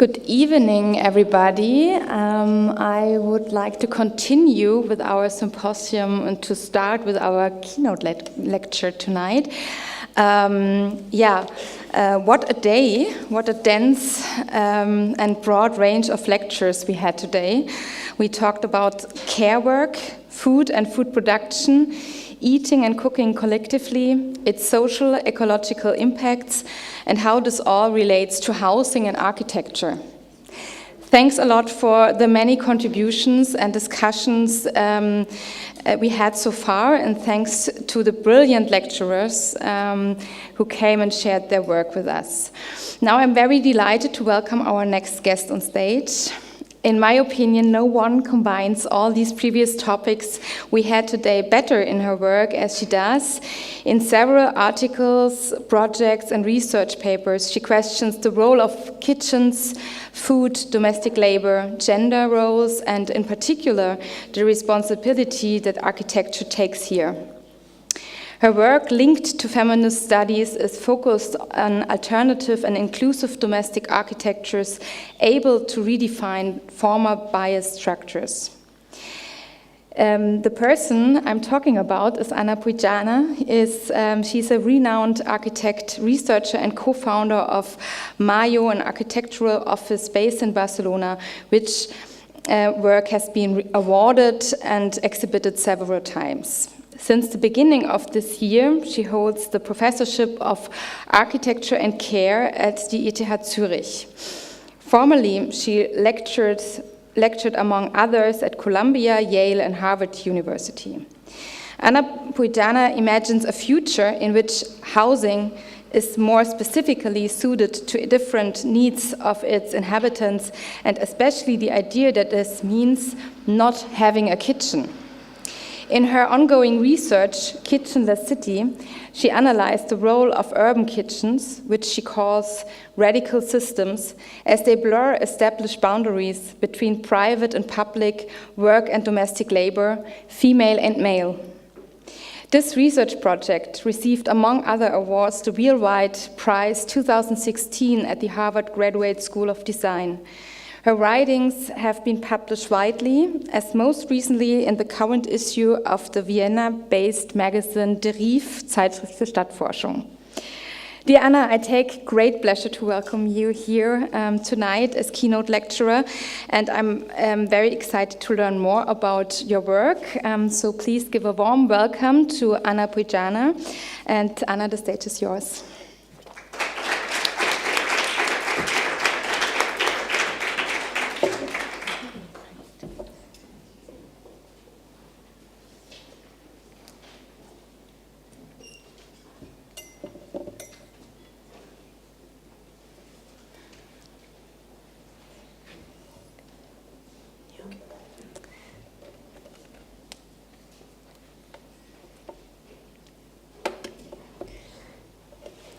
Good evening, everybody. I would like to continue with our symposium and to start with our keynote lecture tonight. What a day, what a dense and broad range of lectures we had today. We talked about care work, food and food production, eating and cooking collectively, its social, ecological impacts, and how this all relates to housing and architecture. Thanks a lot for the many contributions and discussions we had so far, and thanks to the brilliant lecturers who came and shared their work with us. Now I'm very delighted to welcome our next guest on stage. In my opinion, no one combines all these previous topics we had today better in her work as she does. In several articles, projects, and research papers, she questions the role of kitchens, food, domestic labor, gender roles, and in particular, the responsibility that architecture takes here. Her work, linked to feminist studies, is focused on alternative and inclusive domestic architectures able to redefine former biased structures. The person I'm talking about is Anna Puigjaner. She's a renowned architect, researcher, and co-founder of MAIO, an architectural office based in Barcelona, which work has been awarded and exhibited several times. Since the beginning of this year, she holds the Professorship of Architecture and Care at the ETH Zurich. Formerly, she lectured among others at Columbia, Yale, and Harvard University. Anna Puigjaner imagines a future in which housing is more specifically suited to different needs of its inhabitants, and especially the idea that this means not having a kitchen. In her ongoing research, Kitchenless City, she analyzed the role of urban kitchens, which she calls radical systems, as they blur established boundaries between private and public, work and domestic labor, female and male. This research project received, among other awards, the Wheelwright Prize 2016 at the Harvard Graduate School of Design. Her writings have been published widely, as most recently in the current issue of the Vienna-based magazine Deriv, Zeitschrift für Stadtforschung. Dear Anna, I take great pleasure to welcome you here tonight as keynote lecturer, and I'm very excited to learn more about your work. So please give a warm welcome to Anna Puigjaner. And Anna, the stage is yours.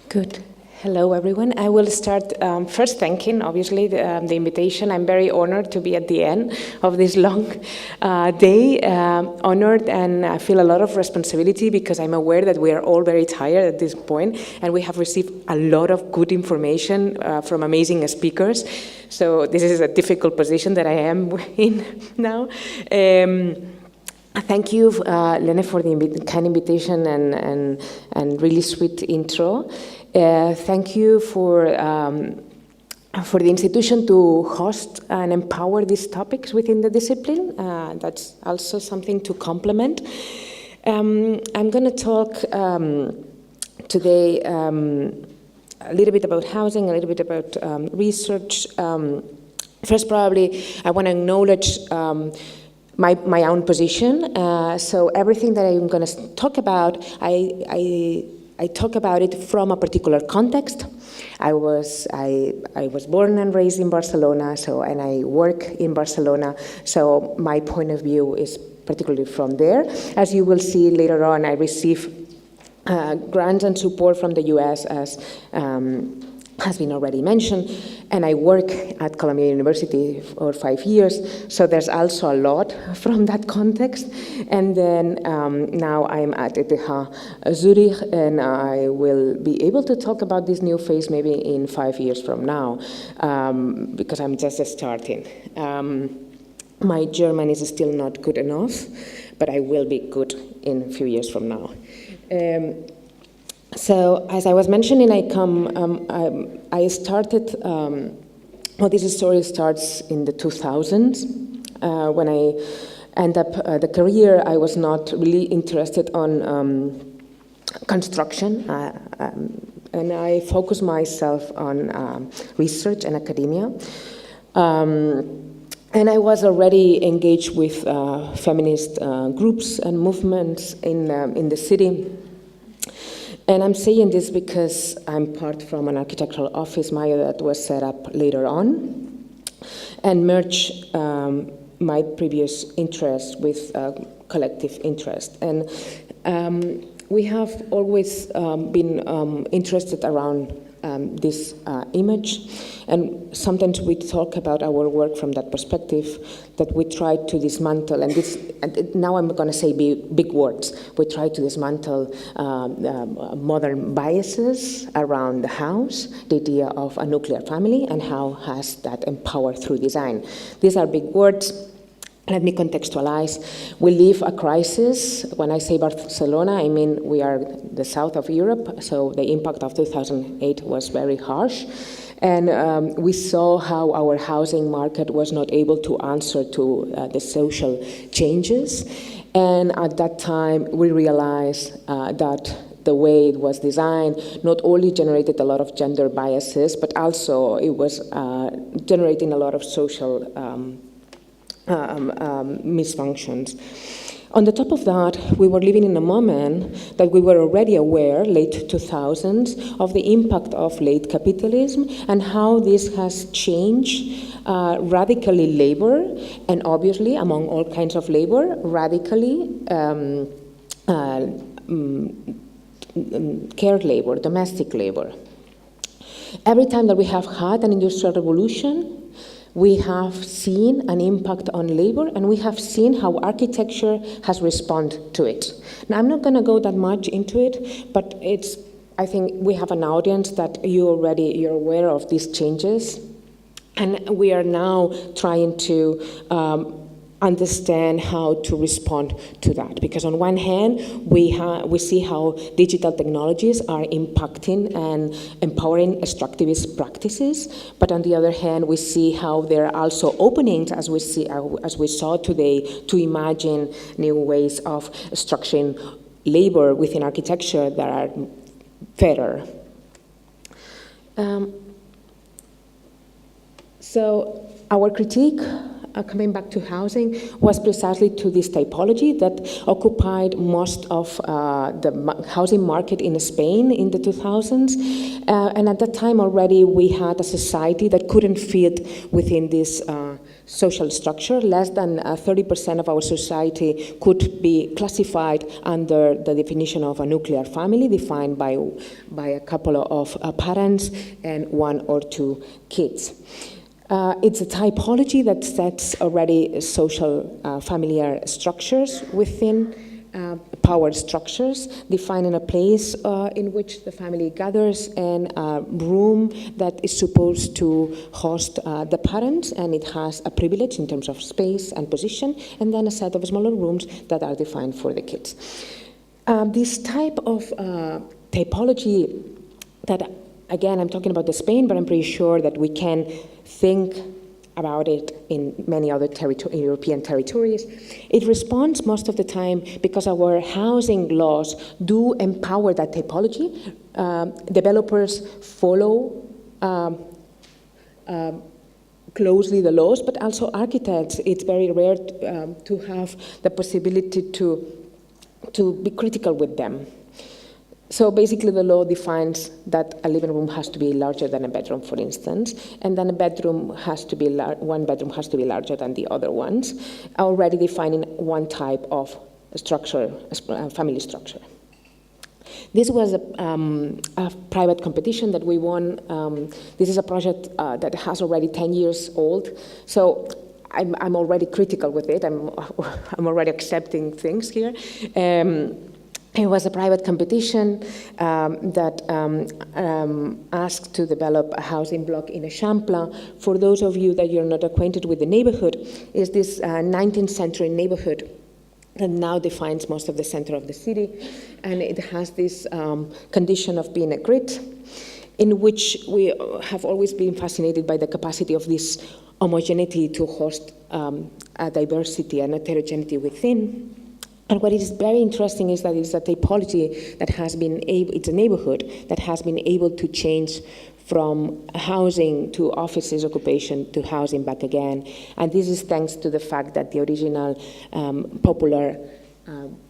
Good. Hello, everyone. I will start first thanking, obviously, the invitation. I'm very honored to be at the end of this long day. Honored, and I feel a lot of responsibility because I'm aware that we are all very tired at this point, and we have received a lot of good information from amazing speakers. So this is a difficult position that I am in now. Thank you, Lene, for the kind invitation and really sweet intro. Thank you for the institution to host and empower these topics within the discipline. That's also something to complement. I'm going to talk today a little bit about housing, a little bit about research. First, probably, I want to acknowledge my own position. So everything that I'm going to talk about, I talk about it from a particular context. I was born and raised in Barcelona, and I work in Barcelona. So my point of view is particularly from there. As you will see later on, I receive grants and support from the US as has been already mentioned, and I work at Columbia University for 5 years, so there's also a lot from that context. And then now I'm at ETH Zurich, and I will be able to talk about this new phase maybe in 5 years from now, because I'm just starting. My German is still not good enough, but I will be good in a few years from now. So, as I was mentioning, I started, well, this story starts in the 2000s, when I ended up the career. I was not really interested on construction, and I focused myself on research and academia. And I was already engaged with feminist groups and movements in the city. And I'm saying this because I'm part from an architectural office, MAIO, that was set up later on, and merged my previous interest with collective interest. And we have always been interested around this image, and sometimes we talk about our work from that perspective, that we try to dismantle, and now I'm going to say big words, we try to dismantle modern biases around the house, the idea of a nuclear family, and how has that empowered through design. These are big words. Let me contextualize. We live a crisis. When I say Barcelona, I mean we are the south of Europe, so the impact of 2008 was very harsh. And we saw how our housing market was not able to answer to the social changes. And at that time, we realized that the way it was designed not only generated a lot of gender biases, but also it was generating a lot of social misfunctions. On the top of that, we were living in a moment that we were already aware, late 2000s, of the impact of late capitalism and how this has changed radically labor, and obviously, among all kinds of labor, radically care labor, domestic labor. Every time that we have had an industrial revolution, we have seen an impact on labor, and we have seen how architecture has responded to it. Now, I'm not going to go that much into it, but I think we have an audience that you're aware of these changes, and we are now trying to understand how to respond to that. Because on one hand, we see how digital technologies are impacting and empowering extractivist practices, but on the other hand, we see how there are also openings, as we saw today, to imagine new ways of structuring labor within architecture that are fairer. So our critique, coming back to housing, was precisely to this typology that occupied most of the housing market in Spain in the 2000s. And at that time already we had a society that couldn't fit within this social structure. Less than 30% of our society could be classified under the definition of a nuclear family, defined by a couple of parents and 1 or 2 kids. It's a typology that sets already social familiar structures within power structures, defining a place in which the family gathers, and a room that is supposed to host the parents, and it has a privilege in terms of space and position, and then a set of smaller rooms that are defined for the kids. This type of typology that, again, I'm talking about Spain, but I'm pretty sure that we can think about it in many other European territories. It responds most of the time because our housing laws do empower that typology. Developers follow closely the laws, but also architects. It's very rare to have the possibility to be critical with them. So basically the law defines that a living room has to be larger than a bedroom, for instance, and then one bedroom has to be larger than the other ones, already defining one type of structure, family structure. This was a private competition that we won. This is a project that has already 10 years old. So I'm already critical with it. I'm already accepting things here. It was a private competition that asked to develop a housing block in Eixample. For those of you that you're not acquainted with the neighborhood, is this 19th century neighborhood that now defines most of the center of the city. And it has this condition of being a grid, in which we have always been fascinated by the capacity of this homogeneity to host a diversity and heterogeneity within. And what is very interesting is that it's a typology that has been able, it's a neighborhood that has been able to change from housing to offices occupation to housing back again. And this is thanks to the fact that the original popular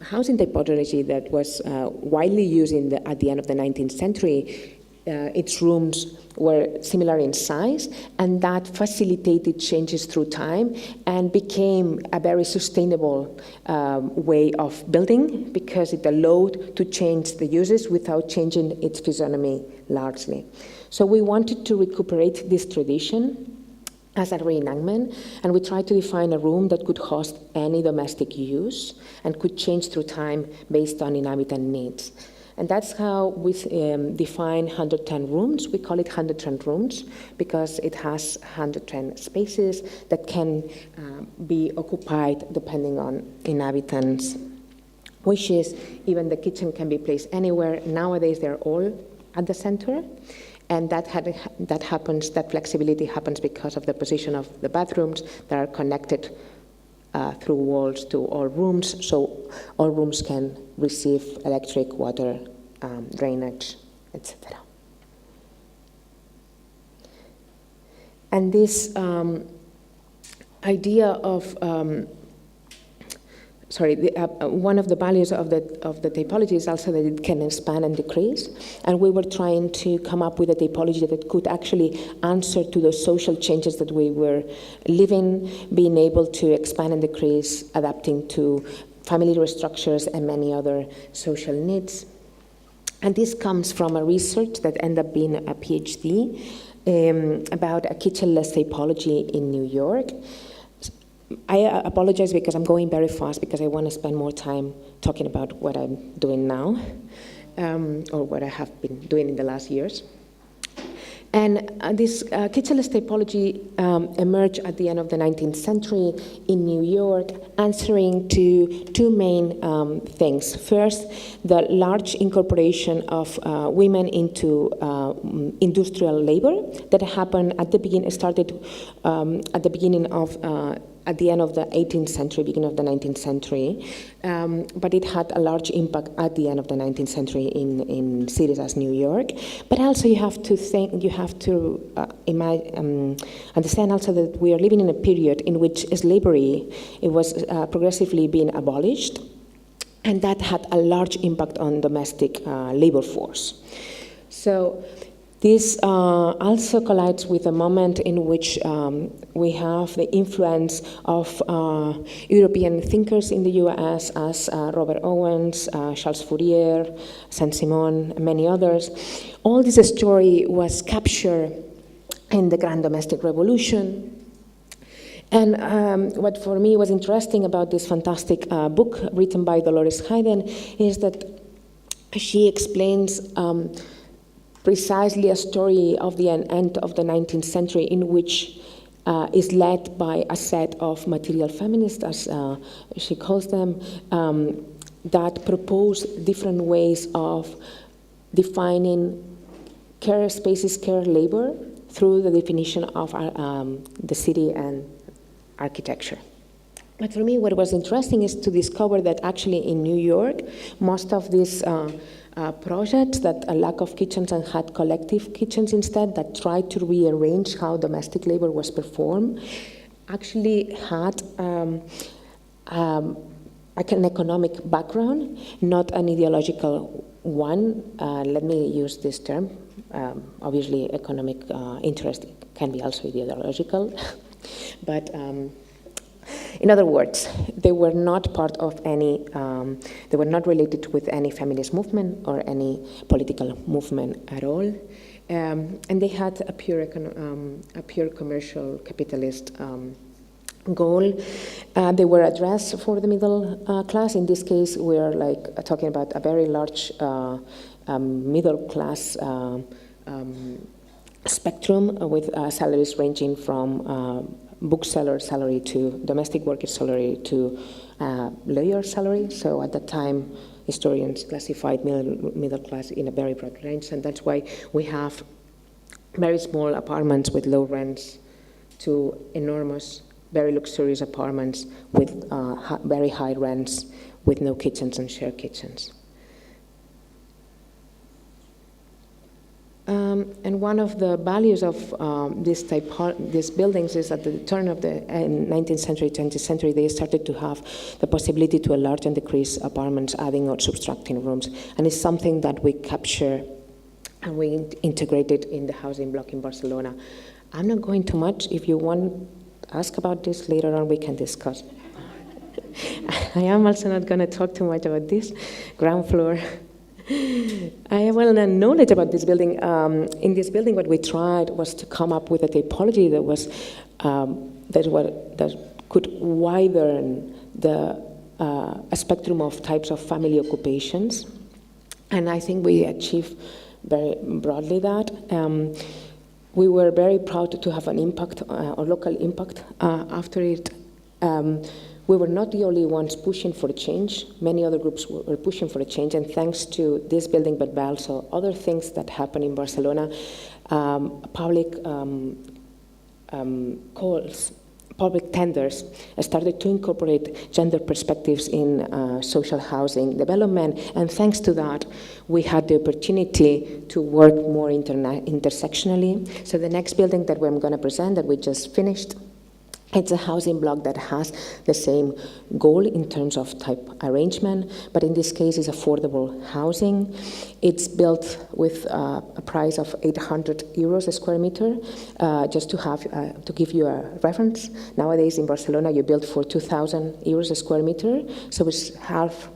housing typology that was widely used at the end of the 19th century, its rooms were similar in size, and that facilitated changes through time and became a very sustainable way of building, because it allowed to change the uses without changing its physiognomy largely. So we wanted to recuperate this tradition as a reenactment, and we tried to define a room that could host any domestic use and could change through time based on inhabitant needs. And that's how we define 110 rooms. We call it 110 rooms because it has 110 spaces that can be occupied depending on inhabitants' wishes. Even the kitchen can be placed anywhere. Nowadays, they're all at the center. And that flexibility happens because of the position of the bathrooms that are connected through walls to all rooms, so all rooms can receive electric, water, drainage, etc. And this idea of one of the values of the typology is also that it can expand and decrease. And we were trying to come up with a typology that could actually answer to the social changes that we were living, being able to expand and decrease, adapting to family restructures and many other social needs. And this comes from a research that ended up being a PhD about a kitchenless typology in New York. I apologize because I'm going very fast because I want to spend more time talking about what I'm doing now, or what I have been doing in the last years. And this kitchenless typology emerged at the end of the 19th century in New York, answering to two main things. First, the large incorporation of women into industrial labor that happened at the beginning, at the end of the 18th century, beginning of the 19th century, but it had a large impact at the end of the 19th century in cities as New York. But also you have to understand also that we are living in a period in which slavery, it was progressively being abolished, and that had a large impact on domestic labor force. So this also collides with a moment in which we have the influence of European thinkers in the US as Robert Owens, Charles Fourier, Saint-Simon, and many others. All this story was captured in the Grand Domestic Revolution. And what for me was interesting about this fantastic book written by Dolores Hayden is that she explains precisely a story of the end of the 19th century in which is led by a set of material feminists, as she calls them, that propose different ways of defining care spaces, care labor, through the definition of the city and architecture. But for me, what was interesting is to discover that actually in New York, most of these projects that a lack of kitchens and had collective kitchens instead that tried to rearrange how domestic labor was performed actually had an economic background, not an ideological one. Let me use this term. Obviously, economic interest can be also ideological, but In other words, they were not part of any, they were not related with any feminist movement or any political movement at all. And they had a pure commercial capitalist goal. They were addressed for the middle class. In this case, we are like talking about a very large middle class spectrum with salaries ranging from bookseller salary to domestic worker salary to lawyer salary. So at that time, historians classified middle class in a very broad range, and that's why we have very small apartments with low rents to enormous, very luxurious apartments with very high rents with no kitchens and shared kitchens. And one of the values of these buildings is at the turn of the 19th century, 20th century, they started to have the possibility to enlarge and decrease apartments, adding or subtracting rooms. And it's something that we capture and we integrated in the housing block in Barcelona. I'm not going too much. If you want to ask about this later on, we can discuss. I am also not going to talk too much about this. Ground floor. I have well knowledge about this building. In this building, what we tried was to come up with a typology that was that could widen the a spectrum of types of family occupations, and I think we achieved very broadly that. We were very proud to have an impact, or local impact, after it. We were not the only ones pushing for a change. Many other groups were pushing for a change, and thanks to this building, but also other things that happen in Barcelona, public calls, public tenders started to incorporate gender perspectives in social housing development, and thanks to that, we had the opportunity to work more intersectionally. So the next building that I'm going to present, that we just finished, it's a housing block that has the same goal in terms of type arrangement, but in this case it's affordable housing. It's built with a price of 800 euros a square meter. Just to give you a reference, nowadays in Barcelona you build for 2,000 euros a square meter, so it's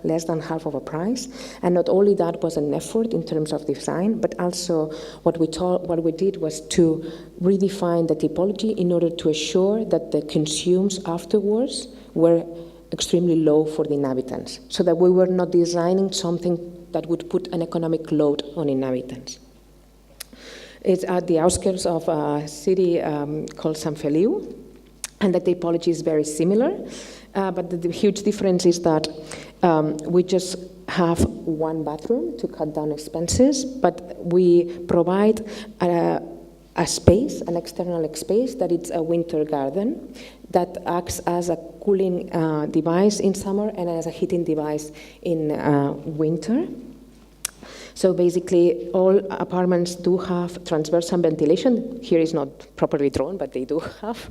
less than half of a price. And not only that was an effort in terms of design, but also what we did was to redefine the typology in order to assure that the consumes afterwards were extremely low for the inhabitants, so that we were not designing something that would put an economic load on inhabitants. It's at the outskirts of a city called Sant Feliu, and the typology is very similar, but the huge difference is that we just have one bathroom to cut down expenses, but we provide a space, an external space, that it's a winter garden that acts as a cooling device in summer and as a heating device in winter. So basically, all apartments do have transversal ventilation. Here is not properly drawn, but they do have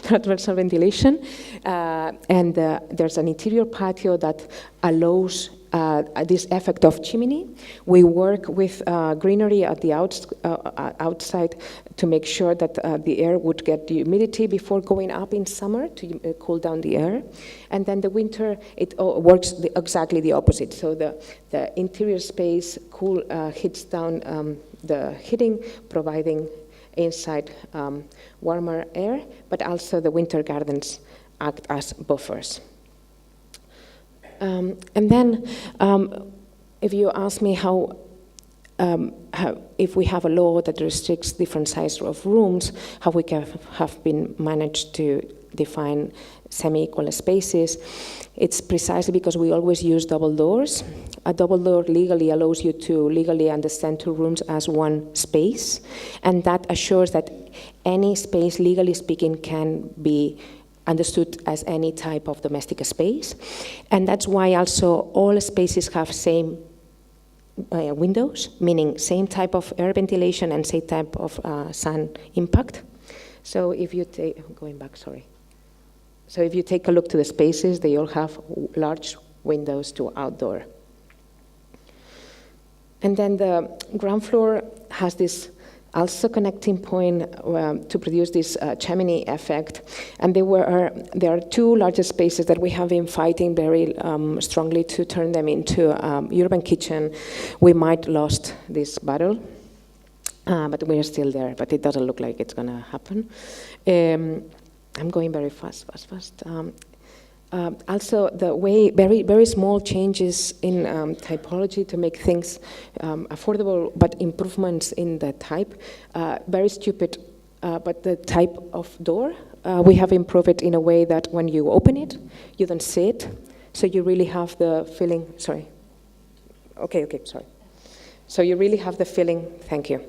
transversal ventilation. And there's an interior patio that allows this effect of chimney. We work with greenery at the outside to make sure that the air would get the humidity before going up in summer to cool down the air. And then the winter, it works exactly the opposite. So the interior space heats down the heating, providing inside warmer air, but also the winter gardens act as buffers. And then, if you ask me how if we have a law that restricts different sizes of rooms, how we have been managed to define semi-equal spaces, it's precisely because we always use double doors. A double door legally allows you to legally understand two rooms as one space, and that assures that any space, legally speaking, can be understood as any type of domestic space. And that's why also all spaces have same windows, meaning same type of air ventilation and same type of sun impact. So if you take, So if you take a look to the spaces, they all have large windows to outdoor. And then the ground floor has this also connecting point to produce this chimney effect. And there are two larger spaces that we have been fighting very strongly to turn them into urban kitchen. We might lost this battle, but we are still there, but it doesn't look like it's gonna happen. I'm going very fast. Also, the way very small changes in typology to make things affordable, but improvements in the type. Very stupid, but the type of door, we have improved it in a way that when you open it, you don't see it, so you really have the feeling, sorry. Okay, sorry. So you really have the feeling, thank you.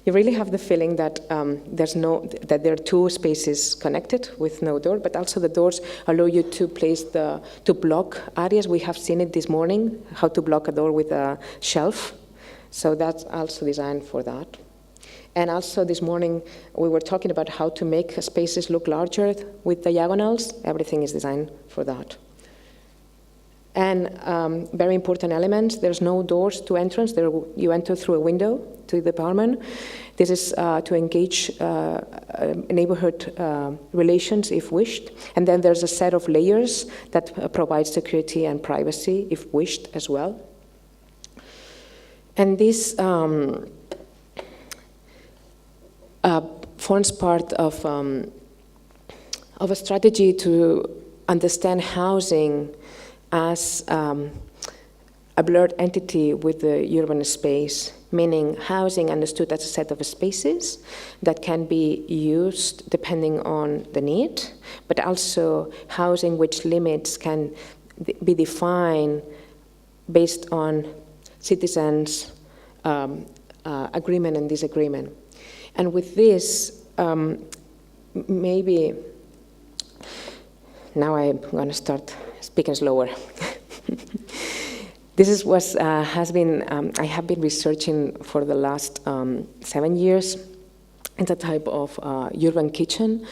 You really have the feeling that that there are two spaces connected with no door, but also the doors allow you to to block areas. We have seen it this morning, how to block a door with a shelf. So that's also designed for that. And also this morning, we were talking about how to make spaces look larger with diagonals. Everything is designed for that. And very important elements, there's no doors to entrance. You enter through a window to the apartment. This is to engage neighborhood relations if wished. And then there's a set of layers that provide security and privacy if wished as well. And this forms part of a strategy to understand housing as a blurred entity with the urban space, meaning housing understood as a set of spaces that can be used depending on the need, but also housing which limits can be defined based on citizens' agreement and disagreement. And with this, maybe, now I'm going to start speaking slower. This is I have been researching for the last 7 years. It's a type of urban kitchen.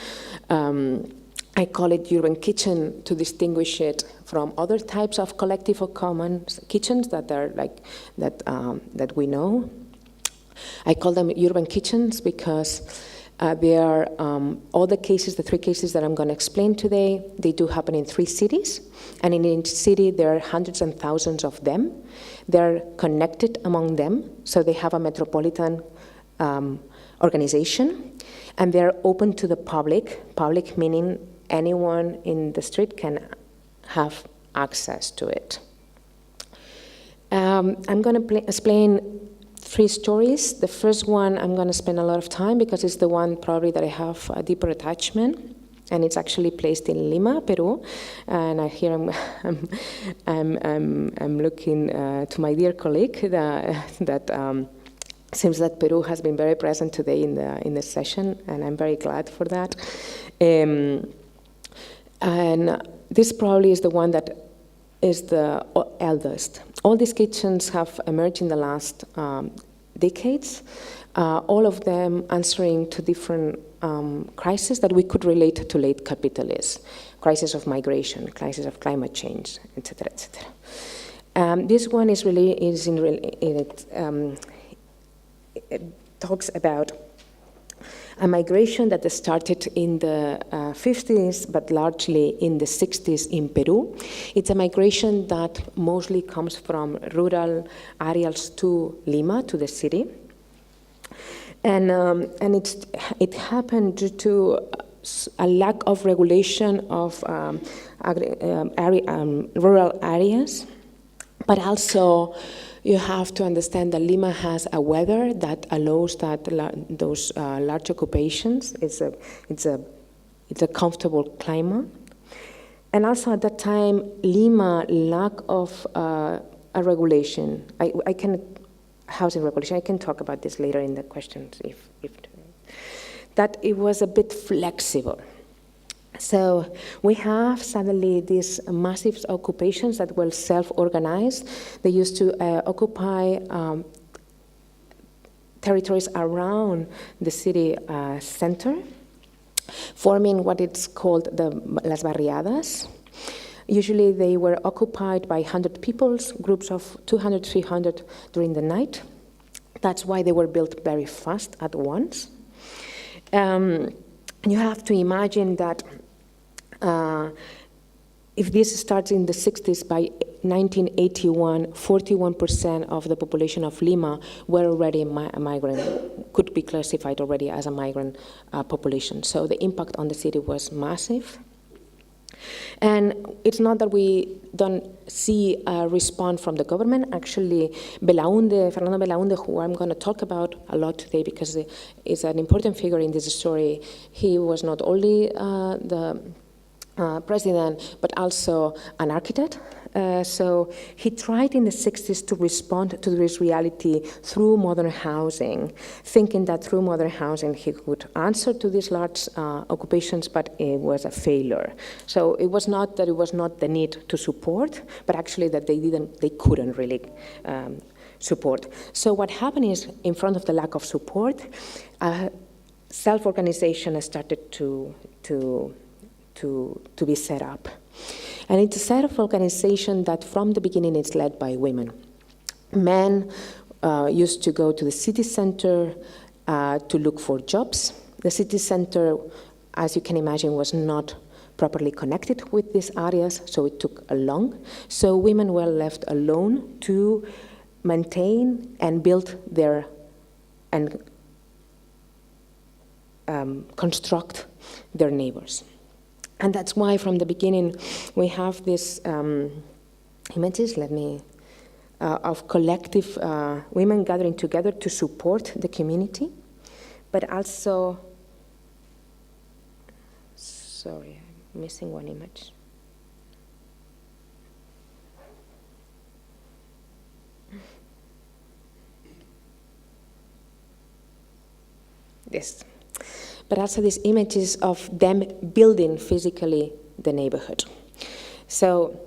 I call it urban kitchen to distinguish it from other types of collective or common kitchens that are that we know. I call them urban kitchens because they are all the cases, the 3 cases that I'm going to explain today, they do happen in 3 cities. And in each city, there are hundreds and thousands of them. They're connected among them, so they have a metropolitan organization. And they're open to the public meaning anyone in the street can have access to it. I'm going to explain 3 stories. The first one I'm going to spend a lot of time because it's the one probably that I have a deeper attachment, and it's actually placed in Lima, Peru. And I'm looking to my dear colleague that seems that Peru has been very present today in the session, and I'm very glad for that. And this probably is the one that is the eldest. All these kitchens have emerged in the last decades, all of them answering to different crises that we could relate to late capitalism, crisis of migration, crisis of climate change, etc., etc. This one it talks about a migration that started in the 50s, but largely in the 60s in Peru. It's a migration that mostly comes from rural areas to Lima, to the city. And it happened due to a lack of regulation of rural areas, but also you have to understand that Lima has a weather that allows those large occupations. It's a comfortable climate, and also at that time, Lima lack of a regulation. Housing regulation. I can talk about this later in the questions if that it was a bit flexible. So we have suddenly these massive occupations that were self-organized. They used to occupy territories around the city center, forming what it's called las barriadas. Usually they were occupied by 100 people, groups of 200, 300 during the night. That's why they were built very fast at once. You have to imagine that if this starts in the 60s, by 1981, 41% of the population of Lima were already migrant, could be classified already as a migrant population. So the impact on the city was massive. And it's not that we don't see a response from the government. Actually, Fernando Belaunde, who I'm going to talk about a lot today because he's an important figure in this story, he was not only the president, but also an architect. So he tried in the 60s to respond to this reality through modern housing, thinking that through modern housing he could answer to these large occupations, but it was a failure. So it was not that it was not the need to support, but actually that they couldn't really support. So what happened is, in front of the lack of support, self-organization started to be set up. And it's a set of organization that from the beginning is led by women. Men used to go to the city center to look for jobs. The city center, as you can imagine, was not properly connected with these areas, so it took long. So women were left alone to maintain and build and construct their neighbors. And that's why from the beginning we have these images, of collective women gathering together to support the community, but also, sorry, I'm missing one image. This. But also these images of them building physically the neighborhood. So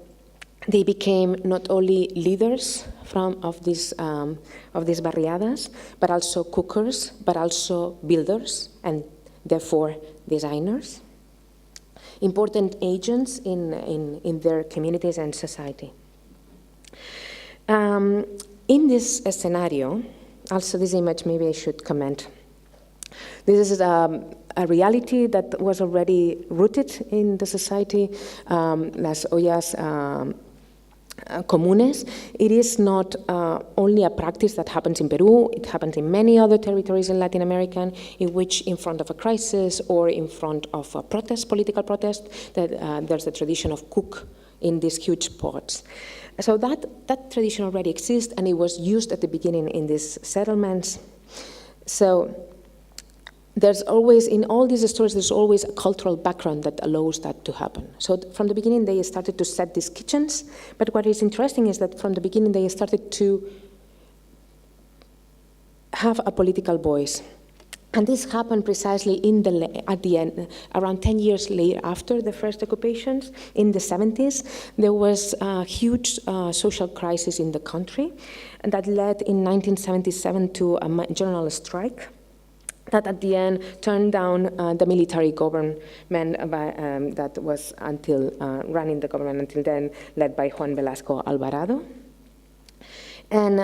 they became not only leaders of these barriadas, but also cookers, but also builders, and therefore designers, important agents in their communities and society. In this scenario, also this image maybe I should comment. This is a reality that was already rooted in the society, las ollas comunes. It is not only a practice that happens in Peru, it happens in many other territories in Latin America, in which in front of a crisis or in front of a protest, political protest, that there's the tradition of cook in these huge pots. So that tradition already exists, and it was used at the beginning in these settlements. So there's always, in all these stories, there's always a cultural background that allows that to happen. So from the beginning, they started to set these kitchens, but what is interesting is that from the beginning, they started to have a political voice. And this happened precisely at the end, around 10 years later after the first occupations, in the 70s, there was a huge social crisis in the country, and that led in 1977 to a general strike that at the end turned down the military government that was until running the government until then, led by Juan Velasco Alvarado. And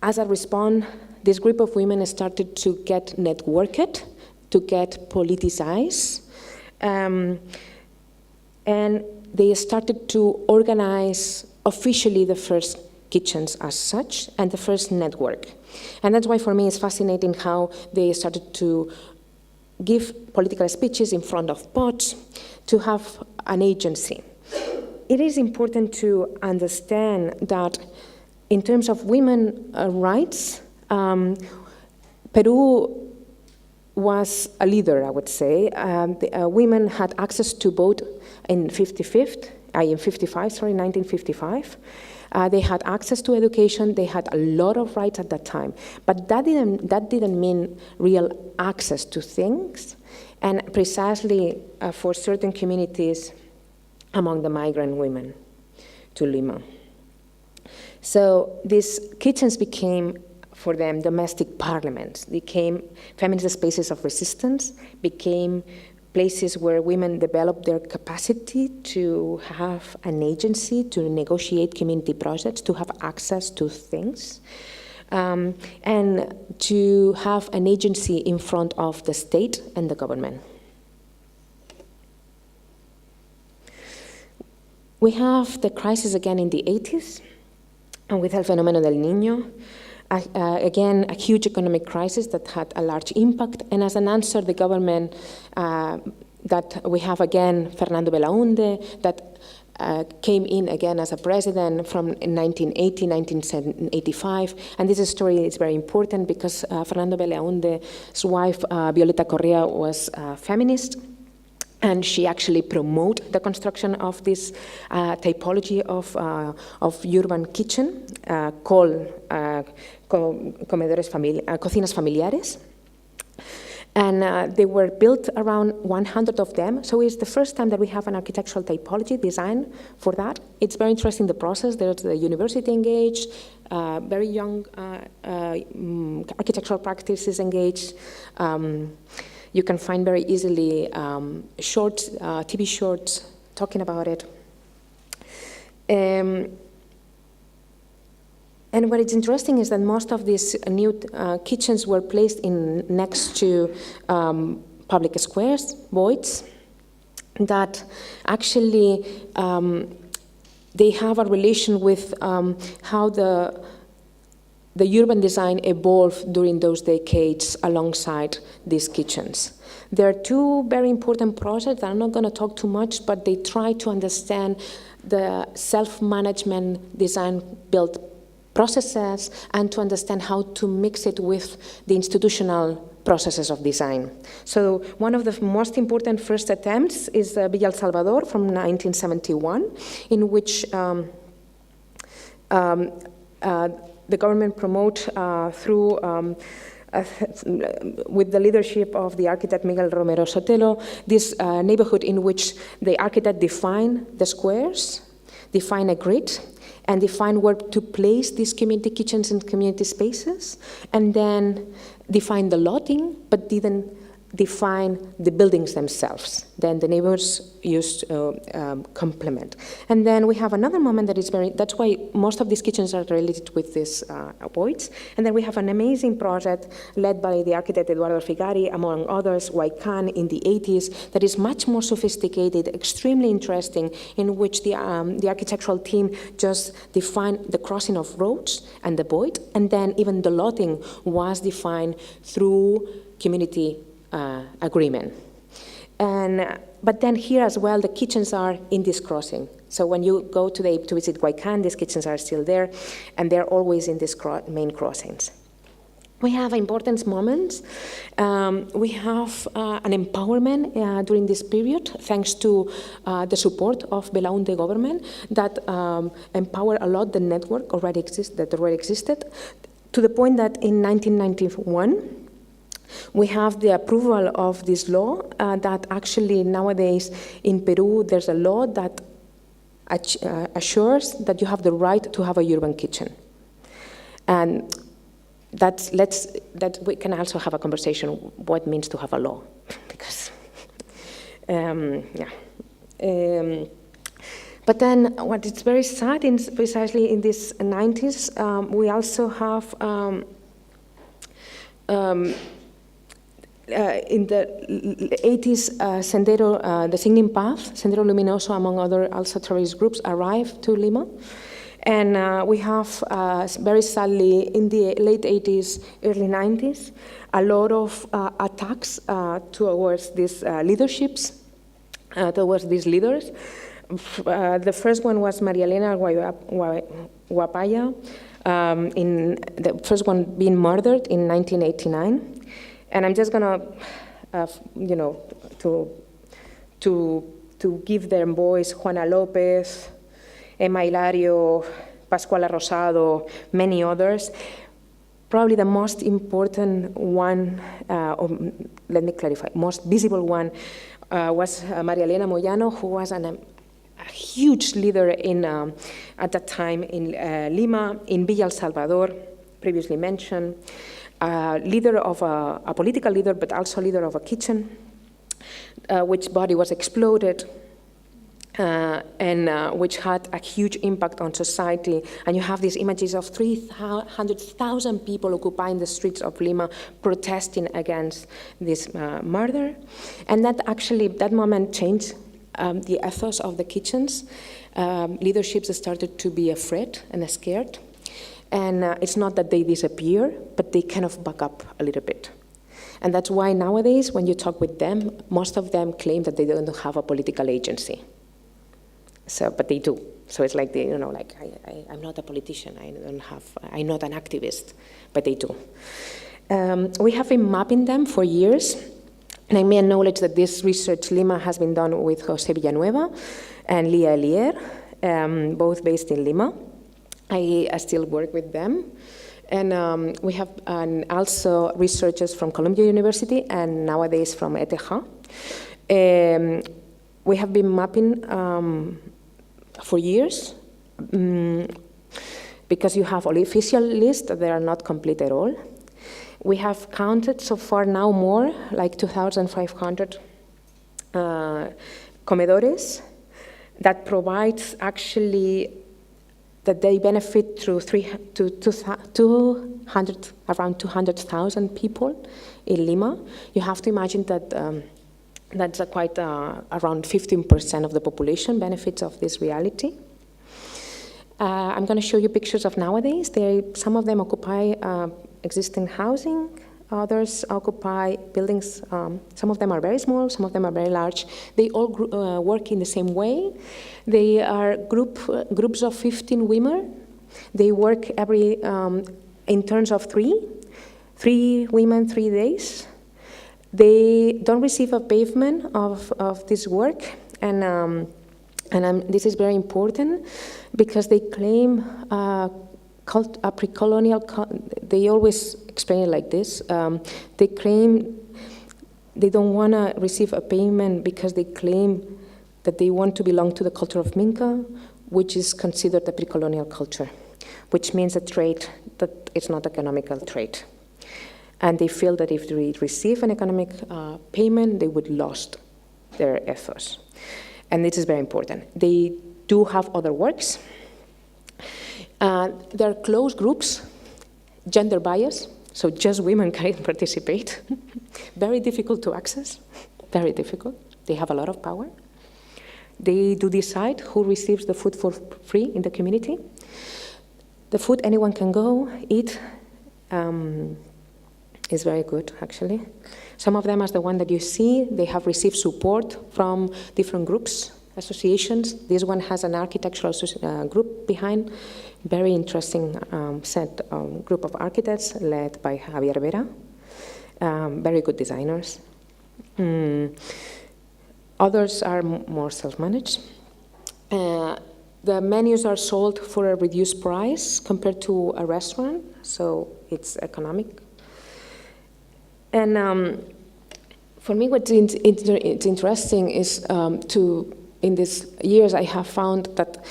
as a response, this group of women started to get networked, to get politicized, and they started to organize officially the first kitchens as such, and the first network. And that's why for me it's fascinating how they started to give political speeches in front of pots, to have an agency. It is important to understand that in terms of women rights, Peru was a leader, I would say. Women had access to vote in 1955. They had access to education. They had a lot of rights at that time, but that didn't mean real access to things, and precisely for certain communities among the migrant women to Lima. So these kitchens became, for them, domestic parliaments, became feminist spaces of resistance, became places where women developed their capacity to have an agency, to negotiate community projects, to have access to things. and to have an agency in front of the state and the government. We have the crisis again in the 80s, and with El Fenómeno del Niño. Again, a huge economic crisis that had a large impact, and as an answer, the government that we have again Fernando Belaunde, that came in again as a president from 1980, 1985, and this story is very important because Fernando Belaunde's wife, Violeta Correa, was a feminist, and she actually promoted the construction of this typology of urban kitchen called cocinas familiares. And they were built around 100 of them. So it's the first time that we have an architectural typology design for that. It's very interesting, the process. There's the university engaged, very young architectural practices engaged. You can find very easily shorts, TV shorts talking about it. And what is interesting is that most of these new kitchens were placed in next to public squares, voids, that actually they have a relation with how the urban design evolved during those decades alongside these kitchens. There are two very important projects that I'm not going to talk too much, but they try to understand the self-management design-built processes and to understand how to mix it with the institutional processes of design. So one of the most important first attempts is Villa El Salvador from 1971, in which the government promote through with the leadership of the architect Miguel Romero Sotelo, this neighborhood in which the architect defined the squares, define a grid, and define where to place these community kitchens and community spaces, and then define the lotting, but didn't define the buildings themselves. Then the neighbors used complement. And then we have another moment that is that's why most of these kitchens are related with these voids. And then we have an amazing project led by the architect Eduardo Figari, among others, Huaycan in the 80s, that is much more sophisticated, extremely interesting, in which the architectural team just defined the crossing of roads and the void, and then even the lotting was defined through community agreement. But then here as well, the kitchens are in this crossing. So when you go to visit Huaycan, these kitchens are still there, and they're always in these main crossings. We have important moments. We have an empowerment during this period, thanks to the support of Belaunde government, that empower a lot the network that already existed, to the point that in 1991, we have the approval of this law that actually nowadays in Peru there's a law that assures that you have the right to have a urban kitchen. And that we can also have a conversation what it means to have a law, because but then what is very sad is precisely in these 90s we also have in the 80s, Sendero, the Singing Path, Sendero Luminoso, among other also terrorist groups, arrived to Lima. And we have, very sadly, in the late 80s, early 90s, a lot of attacks towards these leaderships, towards these leaders. The first one was Maria Elena Guapaya, in the first one being murdered in 1989. And I'm just gonna, to give them voice, Juana Lopez, Emma Hilario, Pascuala Rosado, many others. Probably the most important one, let me clarify, most visible one was Maria Elena Moyano, who was a huge leader in, at that time in Lima, in Villa El Salvador, previously mentioned. Leader of a political leader, but also leader of a kitchen, which body was exploded. which had a huge impact on society. And you have these images of 300,000 people occupying the streets of Lima, protesting against this murder. And that moment changed the ethos of the kitchens. Leaderships started to be afraid and scared. And it's not that they disappear, but they kind of back up a little bit. And that's why nowadays, when you talk with them, most of them claim that they don't have a political agency. So, but they do. So it's like, I'm not a politician, I'm not an activist, but they do. We have been mapping them for years, and I may acknowledge that this research, Lima, has been done with José Villanueva and Lía Elier, both based in Lima. I still work with them. And we have also researchers from Columbia University and nowadays from ETH. We have been mapping for years because you have only official lists that are not complete at all. We have counted so far now more, like 2,500 comedores that provides actually that they benefit through around 200,000 people in Lima. You have to imagine that that's quite around 15% of the population benefits of this reality. I'm going to show you pictures of nowadays. Some of them occupy existing housing. Others occupy buildings. Some of them are very small, some of them are very large. They all work in the same way. They are groups of 15 women. They work in turns of three women, 3 days. They don't receive a payment of this work, and this is very important because they claim a pre-colonial. They always explain it like this. They claim they don't want to receive a payment because they claim that they want to belong to the culture of Minca, which is considered a pre-colonial culture, which means a trade that is not economical trade. And they feel that if they receive an economic payment, they would lose their ethos. And this is very important. They do have other works. There are closed groups, gender bias, so just women can participate. Very difficult to access, very difficult. They have a lot of power. They do decide who receives the food for free in the community. The food anyone can go eat is very good, actually. Some of them, as the one that you see, they have received support from different groups, associations. This one has an architectural group behind. Very interesting group of architects led by Javier Vera. Very good designers. Others are more self-managed. The menus are sold for a reduced price compared to a restaurant, so it's economic. And for me, what's interesting is in these years, I have found that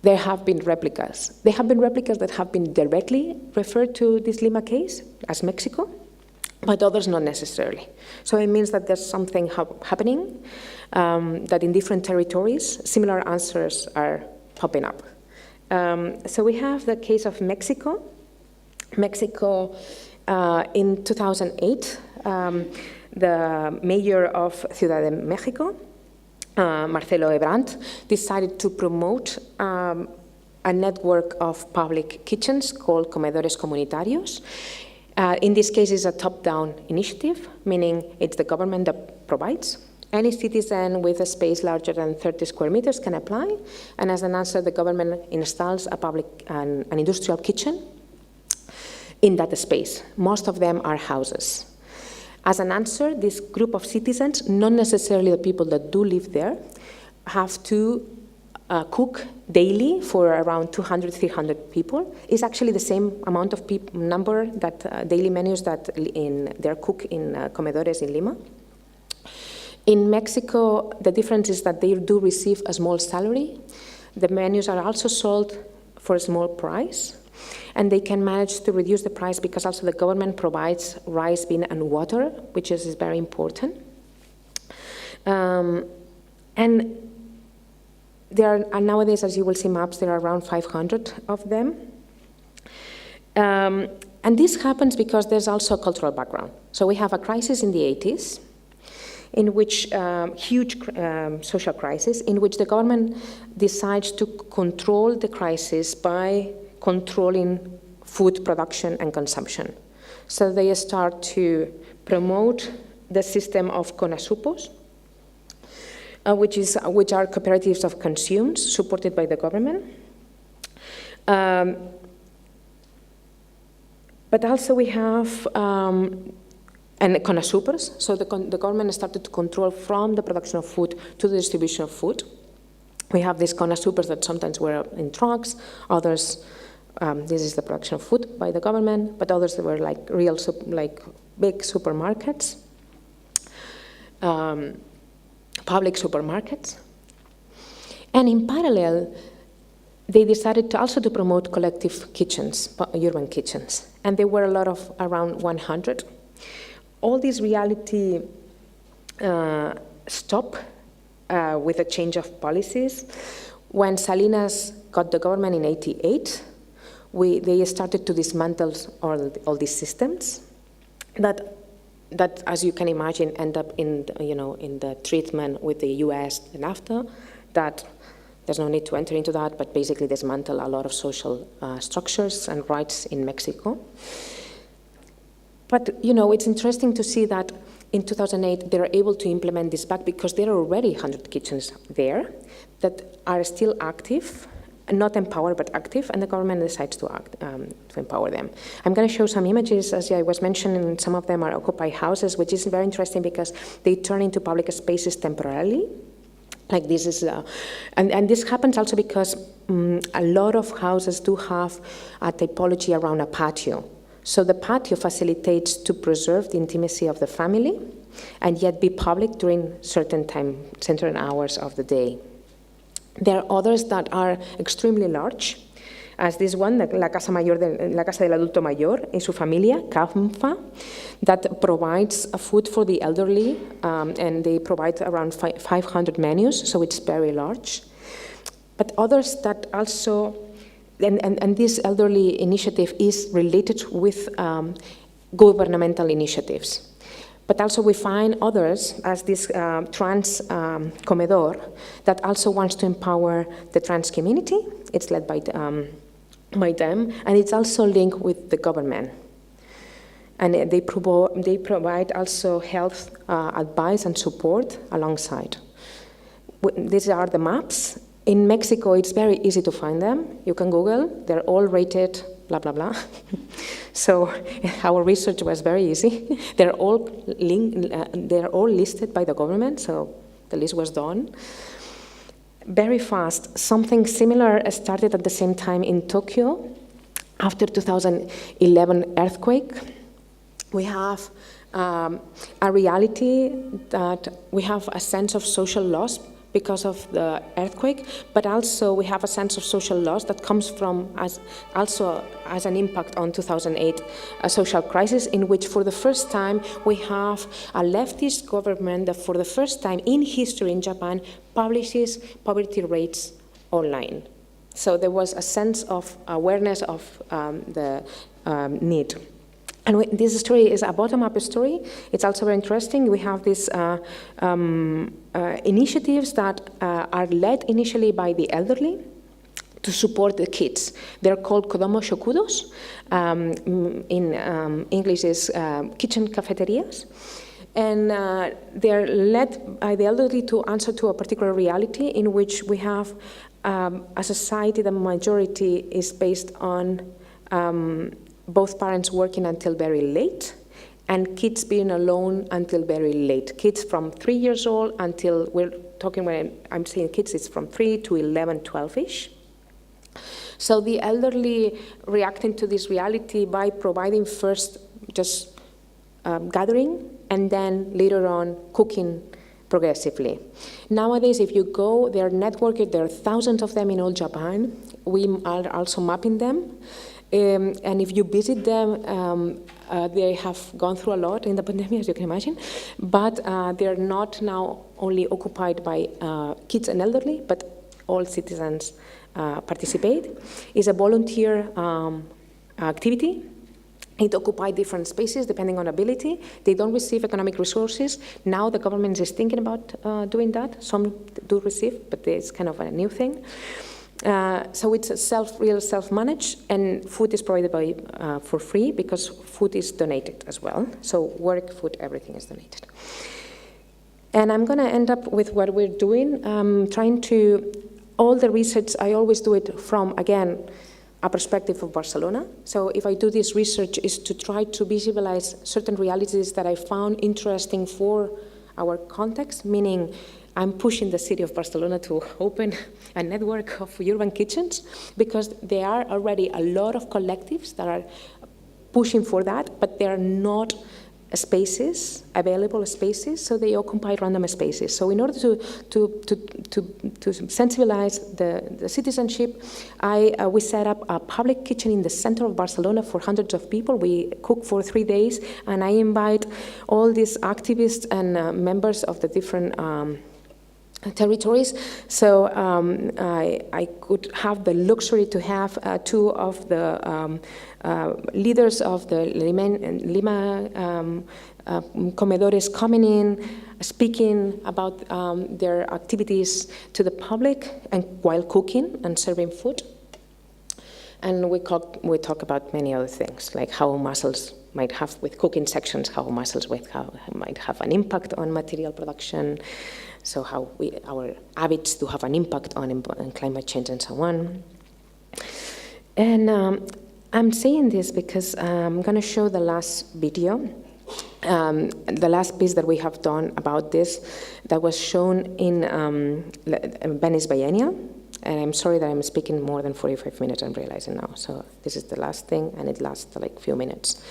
there have been replicas. There have been replicas that have been directly referred to this Lima case as Mexico, but others not necessarily. So it means that there's something happening, that in different territories, similar answers are popping up. So we have the case of Mexico. Mexico, in 2008, the mayor of Ciudad de México, Marcelo Ebrard, decided to promote a network of public kitchens called comedores comunitarios. In this case, it's a top-down initiative, meaning it's the government that provides. Any citizen with a space larger than 30 square meters can apply, and as an answer, the government installs an industrial kitchen in that space. Most of them are houses. As an answer, this group of citizens, not necessarily the people that do live there, have to cook daily for around 200, 300 people. It's actually the same amount of number that daily menus that they're cooked in comedores in Lima. In Mexico, the difference is that they do receive a small salary. The menus are also sold for a small price. And they can manage to reduce the price because also the government provides rice, bean, and water, which is very important. And there are nowadays, as you will see maps, there are around 500 of them. And this happens because there's also a cultural background. So we have a crisis in the 80s, in which huge social crisis, in which the government decides to control the crisis by controlling food production and consumption. So they start to promote the system of conasupos, which are cooperatives of consumes supported by the government. But also we have and conasupers, so the government started to control from the production of food to the distribution of food. We have these conasupers that sometimes were in trucks, others, this is the production of food by the government, but others that were like real, like big supermarkets, public supermarkets. And in parallel, they decided to also to promote collective kitchens, urban kitchens. And there were a lot of, around 100. All this reality stopped with a change of policies. When Salinas got the government in '88, they started to dismantle all these systems that, as you can imagine, end up in the treatment with the US and NAFTA. That there's no need to enter into that, but basically dismantle a lot of social structures and rights in Mexico. But it's interesting to see that in 2008 they're able to implement this back because there are already 100 kitchens there that are still active, not empowered but active, and the government decides to empower them. I'm going to show some images. As I was mentioning, some of them are occupied houses, which is very interesting because they turn into public spaces temporarily. Like this is, and this happens also because a lot of houses do have a typology around a patio. So the patio facilitates to preserve the intimacy of the family and yet be public during certain hours of the day. There are others that are extremely large, as this one, la casa del adulto mayor y su familia, CAMFA, that provides food for the elderly, and they provide around 500 menus, so it's very large. But others that also, and this elderly initiative is related with governmental initiatives. But also we find others, as this trans comedor, that also wants to empower the trans community. It's led by them, and it's also linked with the government. And they provide also health advice and support alongside. These are the maps. In Mexico, it's very easy to find them. You can Google. They're all rated, blah, blah, blah. So our research was very easy. They're all listed by the government, so the list was done. Very fast. Something similar started at the same time in Tokyo. After 2011 earthquake, we have a reality that we have a sense of social loss because of the earthquake, but also we have a sense of social loss that comes from as an impact on 2008 a social crisis, in which for the first time we have a leftist government that for the first time in history in Japan publishes poverty rates online. So there was a sense of awareness of the need. And this story is a bottom-up story. It's also very interesting. We have these initiatives that are led initially by the elderly to support the kids. They're called Kodomo Shokudos. In English is kitchen cafeterias. And they're led by the elderly to answer to a particular reality in which we have a society, the majority is based on both parents working until very late and kids being alone until very late. Kids from 3 years old until, we're talking when I'm saying kids, it's from 3 to 11, 12-ish. So the elderly reacting to this reality by providing first just gathering and then later on cooking progressively. Nowadays, if you go, they're networked, there are thousands of them in all Japan. We are also mapping them. And if you visit them, they have gone through a lot in the pandemic, as you can imagine, but they're not now only occupied by kids and elderly, but all citizens participate. It's a volunteer activity. It occupies different spaces depending on ability. They don't receive economic resources. Now the government is thinking about doing that. Some do receive, but it's kind of a new thing. So it's self-managed, and food is provided for free because food is donated as well. So work, food, everything is donated. And I'm going to end up with what we're doing, trying to, all the research, I always do it from, again, a perspective of Barcelona. So if I do this research, is to try to visualize certain realities that I found interesting for our context, meaning I'm pushing the city of Barcelona to open a network of urban kitchens because there are already a lot of collectives that are pushing for that, but they're not spaces, available spaces, so they occupy random spaces. So in order to sensibilize the citizenship, we set up a public kitchen in the center of Barcelona for hundreds of people. We cook for 3 days, and I invite all these activists and members of the different territories. So I could have the luxury to have 2 of the leaders of the Lima comedores coming in, speaking about their activities to the public and while cooking and serving food. And we talk about many other things, like how mussels might have, with cooking sections, how mussels might have an impact on material production, so how our habits do have an impact on climate change and so on. And I'm saying this because I'm going to show the last video, the last piece that we have done about this that was shown in Benz Biennial. And I'm sorry that I'm speaking more than 45 minutes, I'm realizing now. So this is the last thing, and it lasts like a few minutes.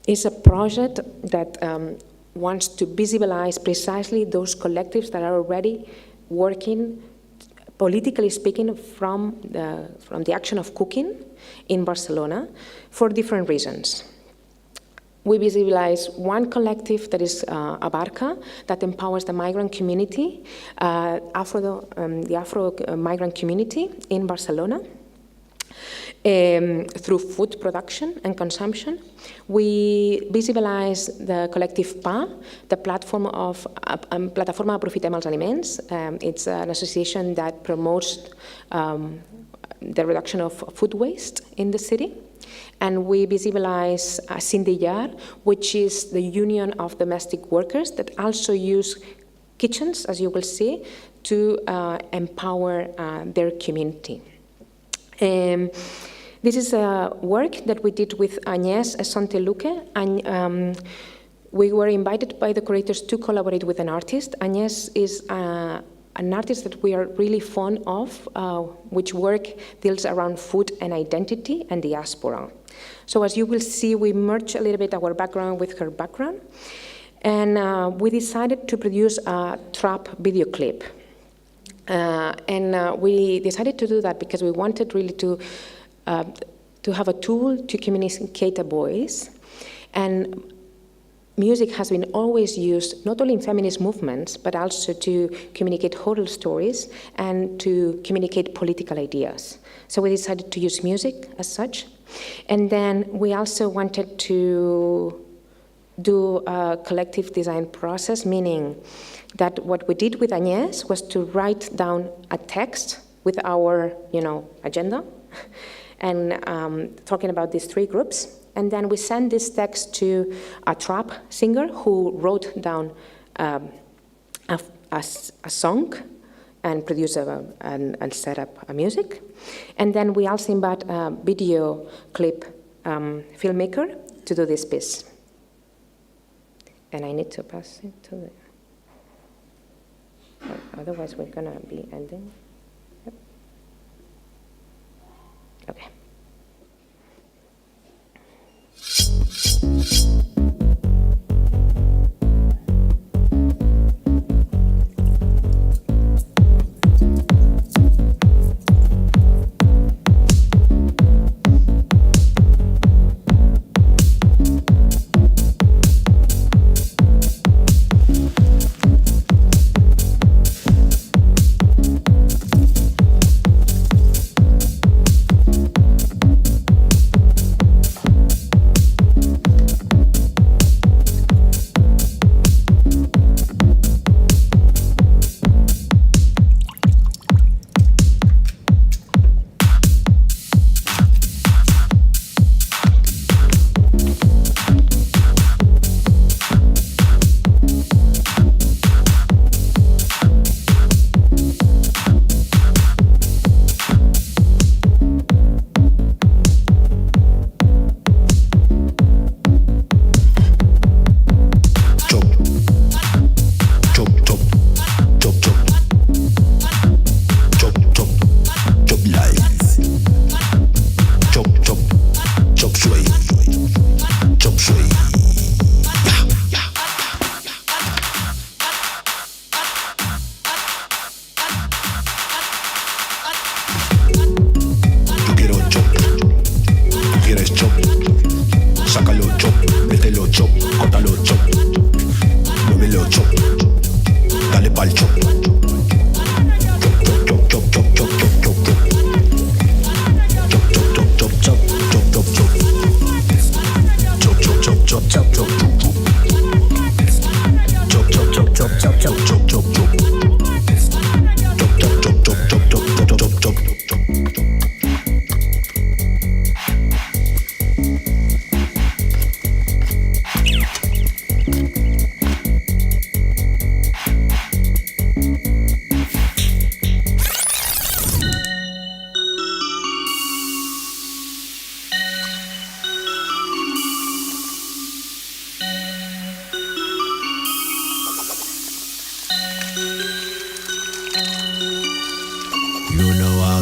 It's a project that wants to visualize precisely those collectives that are already working, politically speaking, from the action of cooking in Barcelona for different reasons. We visualize one collective that is Abarca, that empowers the migrant community, the Afro migrant community in Barcelona, through food production and consumption. We visualize the collective PA, the platform of Plataforma Aprofitem els Aliments. It's an association that promotes the reduction of food waste in the city. And we visualize Sindellar, which is the union of domestic workers that also use kitchens, as you will see, to empower their community. This is a work that we did with Agnès Sonteluque, and we were invited by the curators to collaborate with an artist. Agnès is an artist that we are really fond of, which work deals around food and identity and diaspora. So as you will see, we merge a little bit our background with her background, and we decided to produce a trap video clip. We decided to do that because we wanted really to have a tool to communicate a voice. And music has been always used not only in feminist movements, but also to communicate horror stories and to communicate political ideas. So we decided to use music as such. And then we also wanted to do a collective design process, meaning that what we did with Agnès was to write down a text with our, agenda, and talking about these 3 groups. And then we sent this text to a trap singer who wrote down a song and produced and set up a music. And then we also invite a video clip filmmaker to do this piece. And I need to pass it to the... Otherwise, we're going to be ending. Yep. Okay.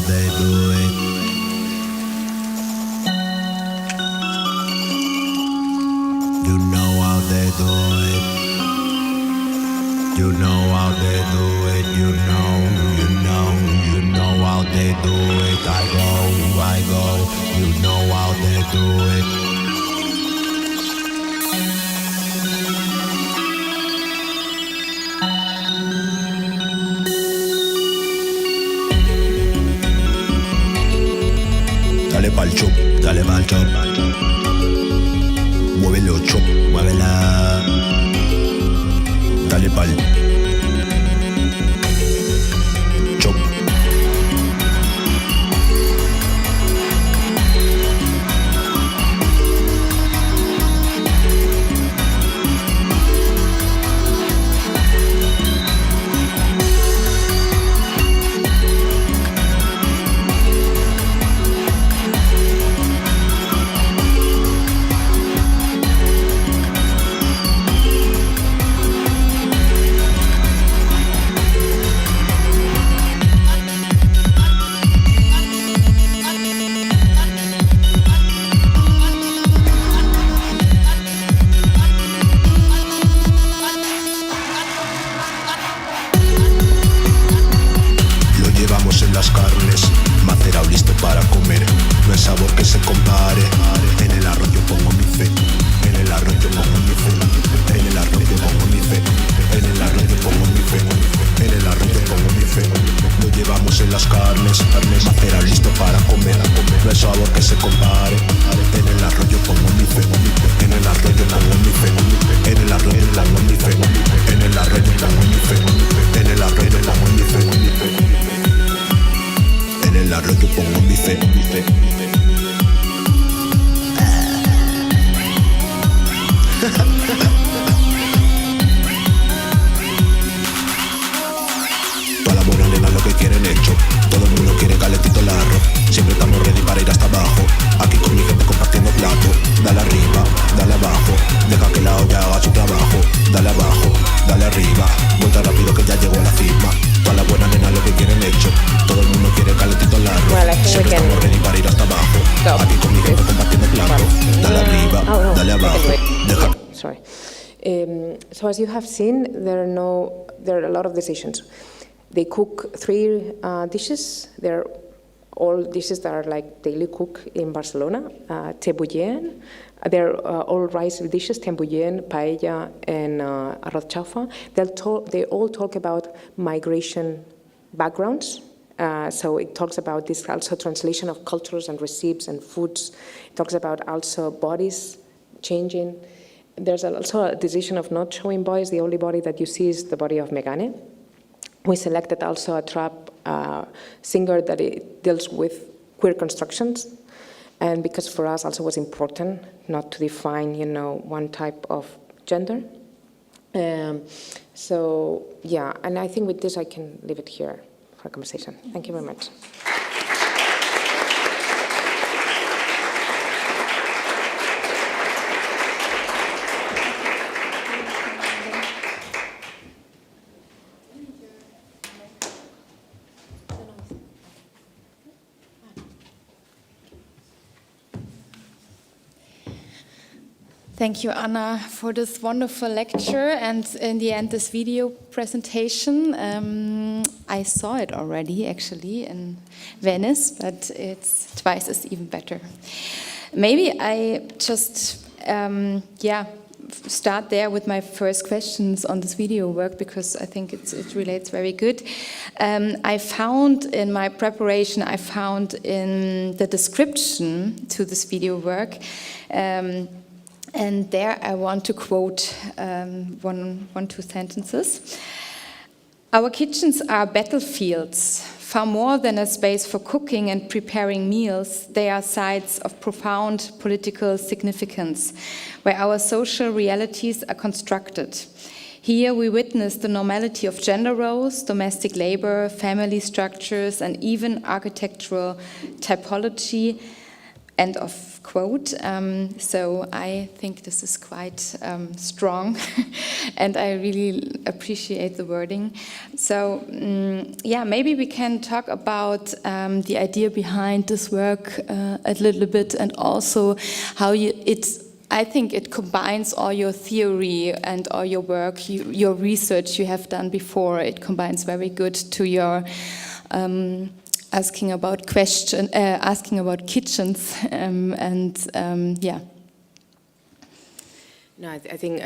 they do it. You know how they do it. You know how they do it. You know how they do it. I go. You know how they do it. Dale pa'l chop, dale pa'l chop. Muévelo chop, muévela. Dale pa'l chop. So as you have seen, there are a lot of decisions. They cook 3 dishes. They're all dishes that are like daily cook in Barcelona. Puigjaner. They're all rice dishes: Puigjaner, paella, and arroz chaufa. They all talk about migration backgrounds. So it talks about this also translation of cultures and recipes and foods. It talks about also bodies changing. There's also a decision of not showing bodies. The only body that you see is the body of Megane. We selected also a trap singer that it deals with queer constructions. And because for us also was important not to define, one type of gender. So yeah, and I think with this I can leave it here for a conversation. Thank you very much. Thank you, Anna, for this wonderful lecture and in the end this video presentation. I saw it already actually in Venice, but it's twice as even better. Maybe I just start there with my first questions on this video work, because I think it relates very good. I found in my preparation, in the description to this video work, and there I want to quote two sentences. Our kitchens are battlefields. Far more than a space for cooking and preparing meals, they are sites of profound political significance, where our social realities are constructed. Here we witness the normality of gender roles, domestic labor, family structures, and even architectural typology. End of quote. So I think this is quite strong. and I really appreciate the wording. So, yeah, maybe we can talk about the idea behind this work a little bit, and also how I think it combines all your theory and all your work, your research you have done before. It combines very good to your asking about kitchens, yeah. No, I think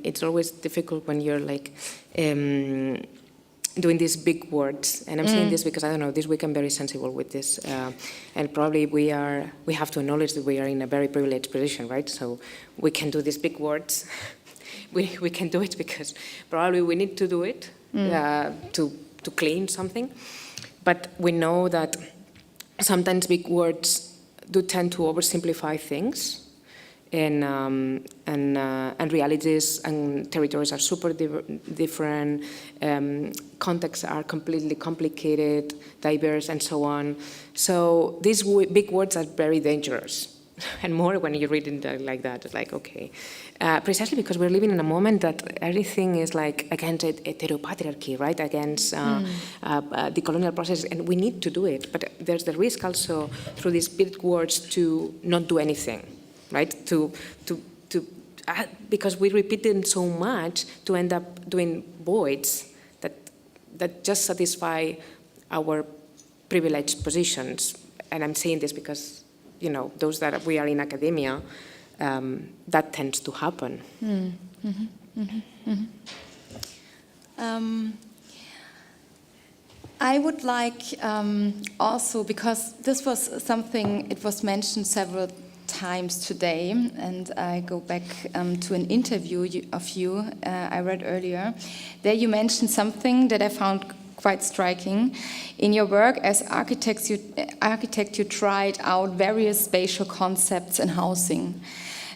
it's always difficult when you're like doing these big words, and I'm saying this because I don't know. This week I'm very sensible with this, and probably we have to acknowledge that we are in a very privileged position, right? So we can do these big words. we can do it because probably we need to do it to clean something, but we know that sometimes big words do tend to oversimplify things. And realities and territories are super different, contexts are completely complicated, diverse, and so on. So these big words are very dangerous, and more when you read it like that. It's like, okay, precisely because we're living in a moment that everything is like against heteropatriarchy, right? Against the colonial process, and we need to do it. But there's the risk also through these big words to not do anything. Right, because we repeat them so much to end up doing voids that just satisfy our privileged positions. And I'm saying this because, you know, those that we are in academia, that tends to happen. I would like also, because this was something, it was mentioned several times today, and I go back to an interview of you I read earlier. There you mentioned something that I found quite striking. In your work as architect, you tried out various spatial concepts in housing,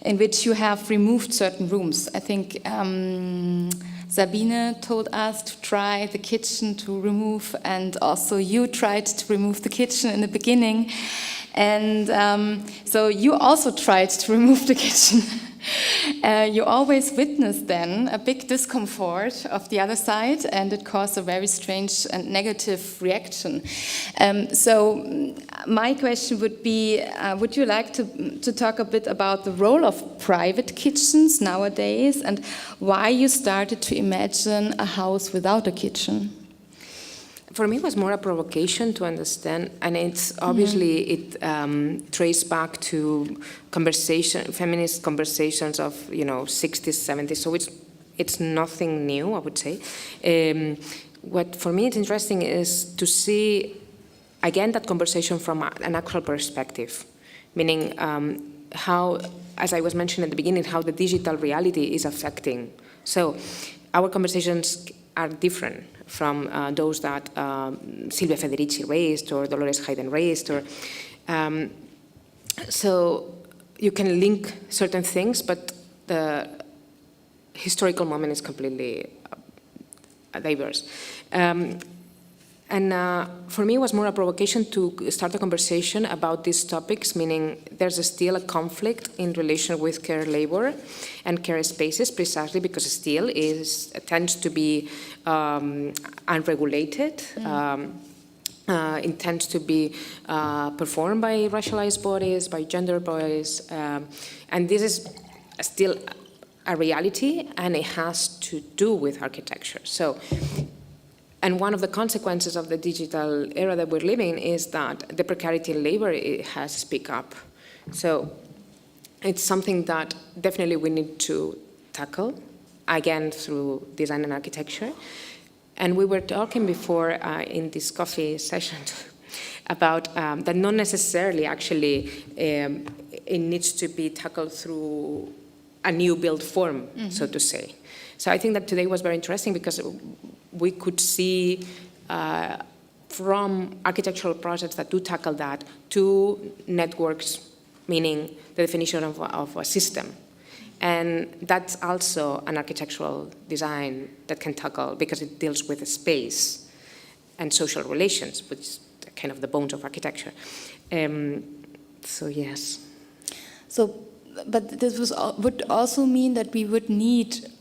in which you have removed certain rooms. I think Sabine told us to try the kitchen to remove, and also you tried to remove the kitchen in the beginning. And so you also tried to remove the kitchen. You always witness then a big discomfort of the other side, and it caused a very strange and negative reaction. So my question would be, would you like to talk a bit about the role of private kitchens nowadays, and why you started to imagine a house without a kitchen? For me, it was more a provocation to understand, and it's obviously it traced back to feminist conversations of 60s, 70s. So it's nothing new, I would say. What for me is interesting is to see again that conversation from an actual perspective, meaning how, as I was mentioning at the beginning, how the digital reality is affecting. So our conversations are different from those that Silvia Federici raised or Dolores Hayden raised. So you can link certain things, but the historical moment is completely diverse. And for me, it was more a provocation to start a conversation about these topics, meaning there's still a conflict in relation with care labor and care spaces, precisely because still tends to be unregulated. It tends to be performed by racialized bodies, by gender bodies, and this is still a reality, and it has to do with architecture. And one of the consequences of the digital era that we're living is that the precarity in labor has speak up. So it's something that definitely we need to tackle, again, through design and architecture. And we were talking before in this coffee session about that not necessarily actually it needs to be tackled through a new build form, so to say. So I think that today was very interesting because we could see from architectural projects that do tackle that to networks, meaning the definition of a system. And that's also an architectural design that can tackle, because it deals with space and social relations, which is kind of the bones of architecture. So yes. So, but this would also mean that we would need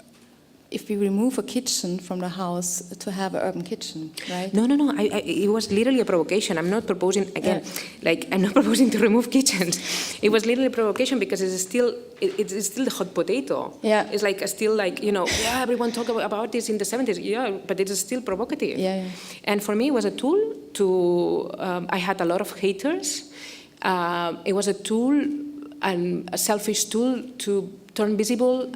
if we remove a kitchen from the house to have an urban kitchen, right? No. It was literally a provocation. I'm not proposing, again, I'm not proposing to remove kitchens. It was literally a provocation because it's still the hot potato. Yeah. It's everyone talked about this in the 70s. Yeah, but it is still provocative. Yeah. And for me, it was a tool to, I had a lot of haters. It was a tool, and a selfish tool to turn visible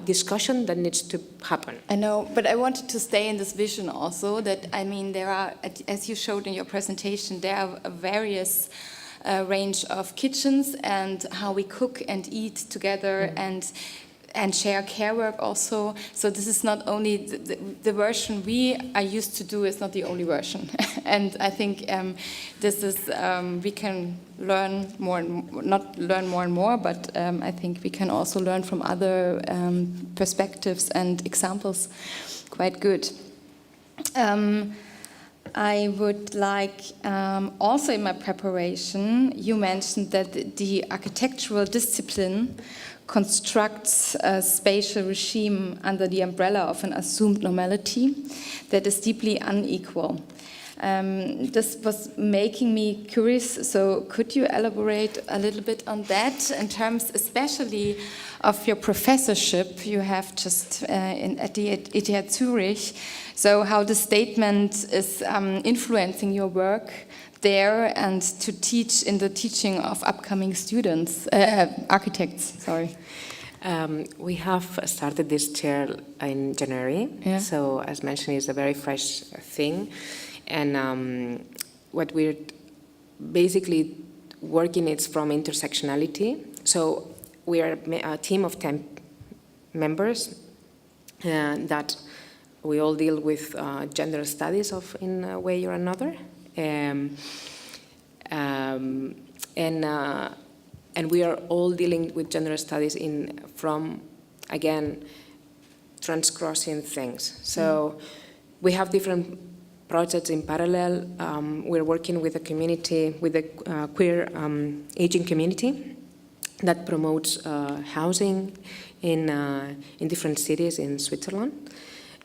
discussion that needs to happen. I know, but I wanted to stay in this vision also that, there are, as you showed in your presentation, there are various range of kitchens and how we cook and eat together and share care work also. So this is not only the version we are used to do is not the only version. And I think this is, we can learn more, not learn more and more, but I think we can also learn from other perspectives and examples quite good. I would like, also in my preparation, you mentioned that the architectural discipline constructs a spatial regime under the umbrella of an assumed normality that is deeply unequal. This was making me curious, so could you elaborate a little bit on that in terms especially of your professorship you have just at the ETH Zurich, so how the statement is influencing your work there and to teach in the teaching of upcoming students, architects, sorry. We have started this chair in January, so as mentioned, it's a very fresh thing. And what we're basically working is from intersectionality. So we are a team of 10 members that we all deal with gender studies in a way or another. And we are all dealing with gender studies from, again, transcrossing things. So we have different projects in parallel. We're working with a community, with a queer aging community that promotes housing in different cities in Switzerland.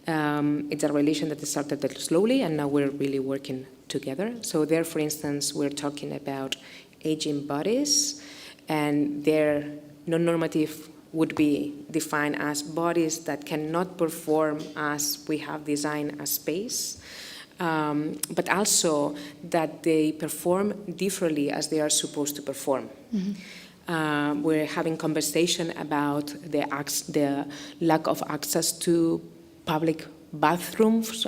It's a relation that started slowly, and now we're really working together. So there, for instance, we're talking about aging bodies, and their non-normative would be defined as bodies that cannot perform as we have designed a space, but also that they perform differently as they are supposed to perform. Mm-hmm. We're having conversation about the lack of access to public bathrooms,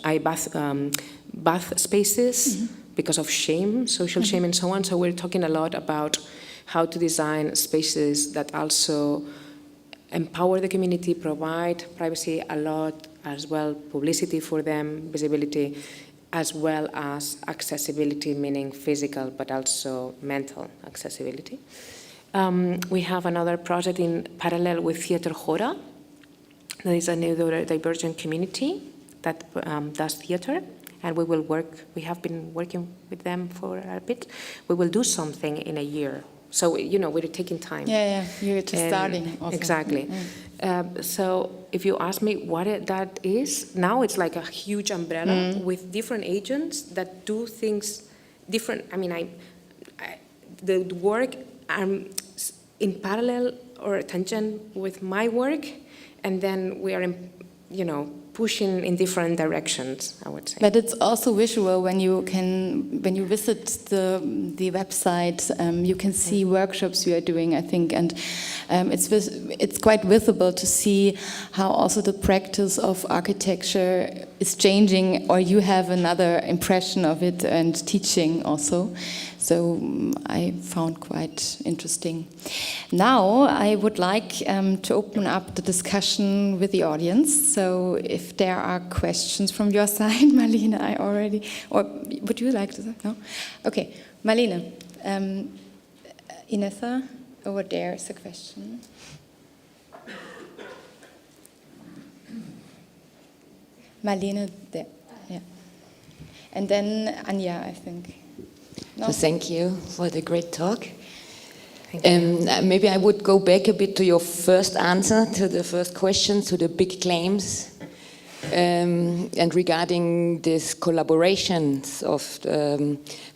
bath spaces, mm-hmm. because of shame, social mm-hmm. shame and so on. So we're talking a lot about how to design spaces that also empower the community, provide privacy a lot, as well publicity for them, visibility, as well as accessibility, meaning physical, but also mental accessibility. We have another project in parallel with Theater Jora. That is a neurodivergent community that does theater, and we have been working with them for a bit. We will do something in a year. So, we're taking time. Yeah, you're just starting also. Exactly. So if you ask me what that is, now it's like a huge umbrella with different agents that do things different. I mean, the work in parallel or tangent with my work, and then we are, pushing in different directions, I would say. But it's also visual when you visit the website. You can see workshops you are doing, I think, and it's quite visible to see how also the practice of architecture is changing, or you have another impression of it and teaching also. So I found quite interesting. Now I would like to open up the discussion with the audience. So if there are questions from your side, Marlene, or would you like to? No? Okay, Marlene, Inessa, over there is a question. Marlene, there, yeah. And then Anja, I think. No. So thank you for the great talk. Maybe I would go back a bit to your first answer, to the first question, to the big claims. And regarding these collaborations of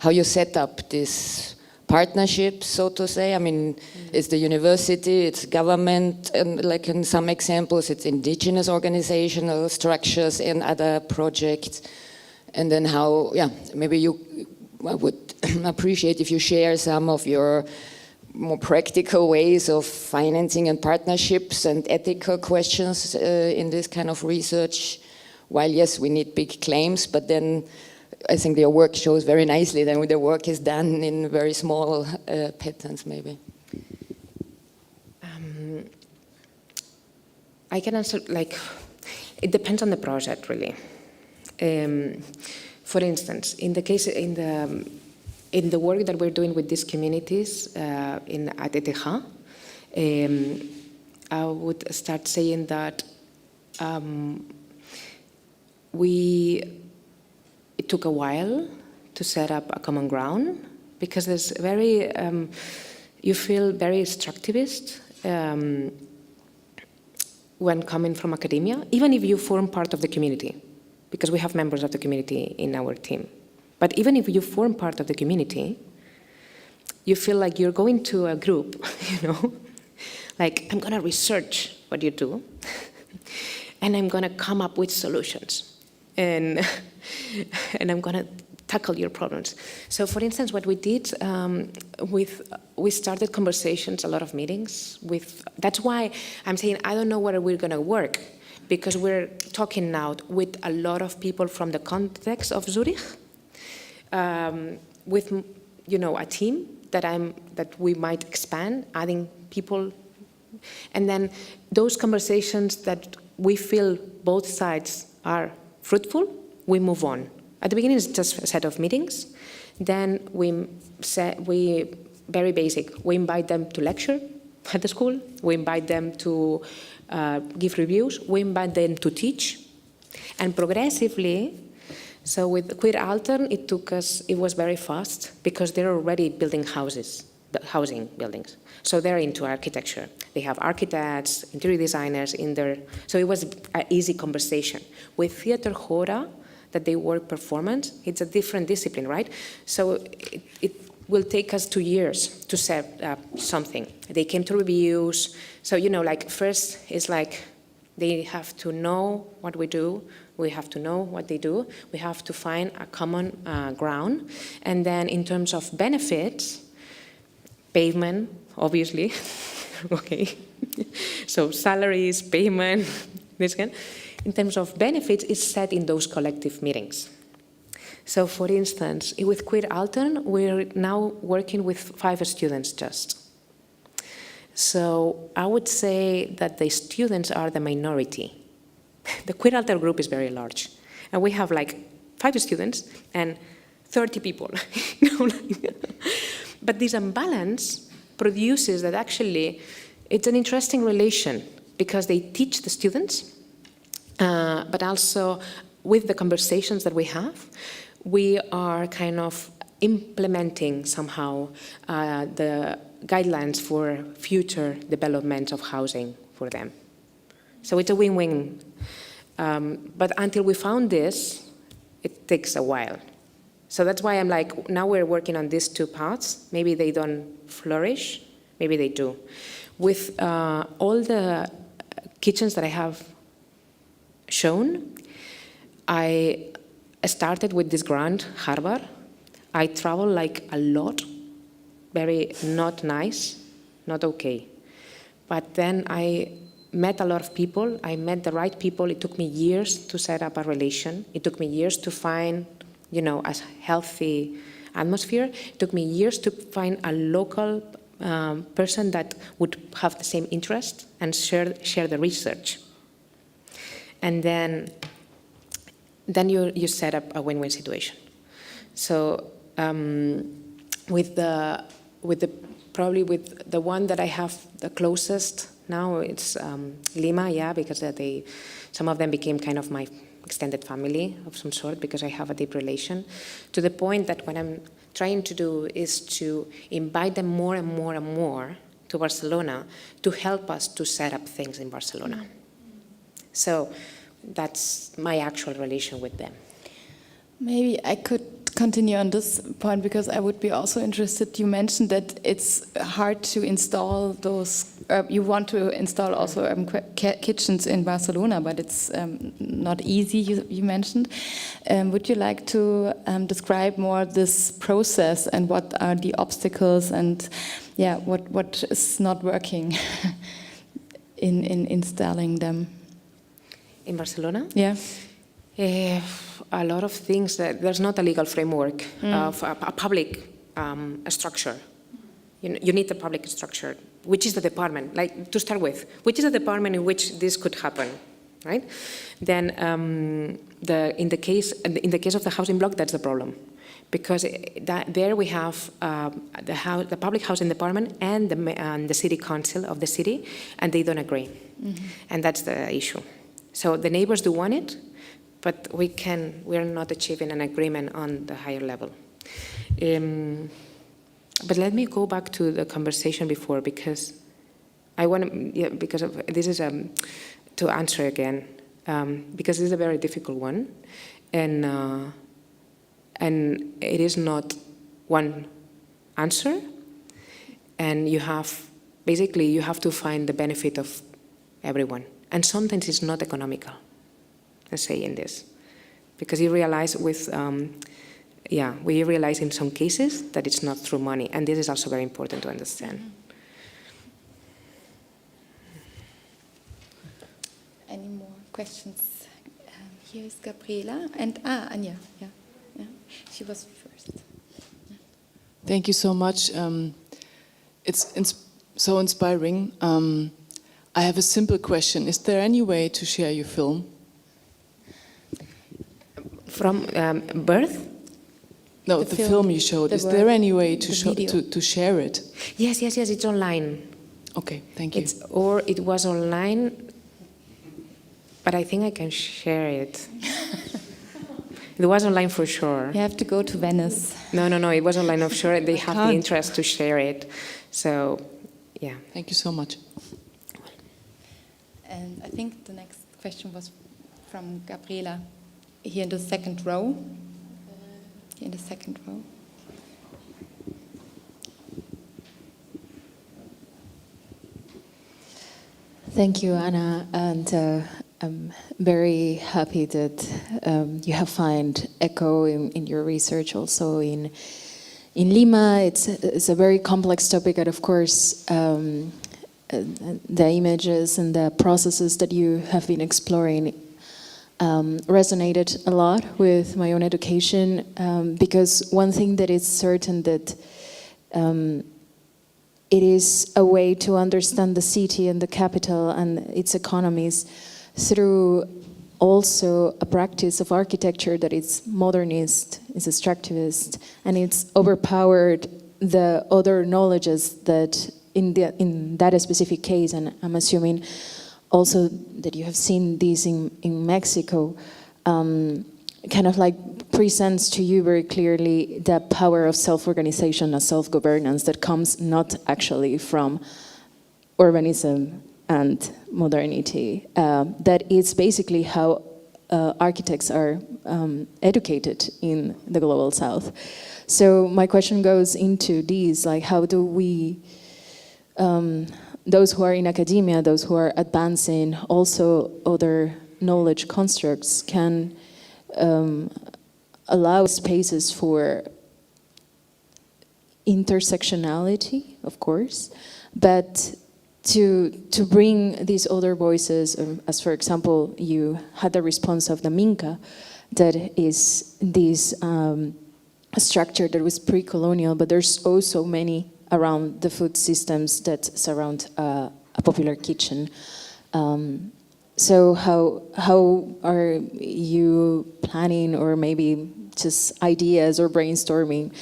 how you set up this partnership, so to say. I mean, it's the university, it's government, and like in some examples, it's indigenous organizational structures and other projects. And then how, yeah, maybe I would appreciate if you share some of your more practical ways of financing and partnerships and ethical questions in this kind of research. While yes, we need big claims, but then I think your work shows very nicely that the work is done in very small patterns, maybe. I can answer, like, it depends on the project, really. For instance, in the case, in the work that we're doing with these communities at ETH, I would start saying that it took a while to set up a common ground because there's you feel very extractivist when coming from academia, even if you form part of the community, because we have members of the community in our team. But even if you form part of the community, you feel like you're going to a group, like, I'm going to research what you do, and I'm going to come up with solutions, and I'm going to tackle your problems. So, for instance, what we did, we started conversations, a lot of meetings. That's why I'm saying I don't know where we're going to work, because we're talking now with a lot of people from the context of Zurich, with a team that we might expand, adding people, and then those conversations that we feel both sides are fruitful, we move on. At the beginning, it's just a set of meetings. Then we very basic. We invite them to lecture at the school. We invite them to give reviews. We invite them to teach. And progressively, so with Queer Altern, it was very fast because they're already building housing buildings. So they're into architecture. They have architects, interior designers in there. So it was an easy conversation. With Theater Hora, that they work performance, it's a different discipline, right? So it will take us 2 years to set up something. They came to reviews. So, like first it's like they have to know what we do. We have to know what they do. We have to find a common ground. And then in terms of benefits, payment, obviously, okay. So salaries, payment, this kind. In terms of benefits, it's set in those collective meetings. So for instance, with Queer Altern, we're now working with 5 students just. So I would say that the students are the minority. The Queer Altern group is very large. And we have like 5 students and 30 people. But this imbalance produces that actually it's an interesting relation because they teach the students, but also with the conversations that we have, we are kind of implementing somehow the guidelines for future development of housing for them. So it's a win-win. But until we found this, it takes a while. So that's why I'm like, now we're working on these 2 paths. Maybe they don't flourish, maybe they do. With all the kitchens that I have shown, I started with this grant, Harvard. I travel like a lot, very not nice, not okay. But then I met a lot of people. I met the right people. It took me years to set up a relation. It took me years to find, a healthy atmosphere. It took me years to find a local person that would have the same interest and share the research. And then you set up a win-win situation. So with the probably with the one that I have the closest now, it's Lima, yeah, because some of them became kind of my extended family of some sort, because I have a deep relation, to the point that what I'm trying to do is to invite them more and more and more to Barcelona to help us to set up things in Barcelona. So that's my actual relation with them. Maybe I could continue on this point, because I would be also interested. You mentioned that it's hard to install those, you want to install also kitchens in Barcelona, but it's not easy, you mentioned. Would you like to describe more this process and what are the obstacles and what is not working in installing them? In Barcelona? Yeah. A lot of things. There's not a legal framework of a public structure. You need a public structure. Which is the department? Like, to start with, which is the department in which this could happen, right? Then, in the case of the housing block, that's the problem, because there we have the public housing department and the city council of the city, and they don't agree, and that's the issue. So the neighbors do want it, but we are not achieving an agreement on the higher level. But let me go back to the conversation before, because I want to, because this is to answer again, because this is a very difficult one, and it is not one answer, and you have to find the benefit of everyone, and sometimes it's not economical. Let's say in this, because you realize we realize in some cases that it's not through money, and this is also very important to understand. Any more questions? Here is Gabriela and Anja. Yeah, she was first. Thank you so much. It's so inspiring. I have a simple question. Is there any way to share your film? From birth? No, the film you showed. Is there any way to share it? Yes, it's online. Okay, thank you. It was online, but I think I can share it. It was online for sure. You have to go to Venice. No, it was online for sure. They have the interest to share it. So, yeah. Thank you so much. And I think the next question was from Gabriela. Here in the second row. Thank you, Anna, and I'm very happy that you have found echo in your research also in Lima. It's a very complex topic, and of course the images and the processes that you have been exploring resonated a lot with my own education, because one thing that is certain that it is a way to understand the city and the capital and its economies through also a practice of architecture that is modernist, is extractivist, and it's overpowered the other knowledges that in that specific case, and I'm assuming also that you have seen this in Mexico, kind of like presents to you very clearly the power of self-organization and self-governance that comes not actually from urbanism and modernity. That is basically how architects are educated in the global south. So my question goes into these, like how do we, those who are in academia, those who are advancing, also other knowledge constructs can allow spaces for intersectionality, of course, but to bring these other voices, as for example, you had the response of the Minca, that is this structure that was pre-colonial, but there's also many around the food systems that surround a popular kitchen. So how are you planning, or maybe just ideas or brainstorming,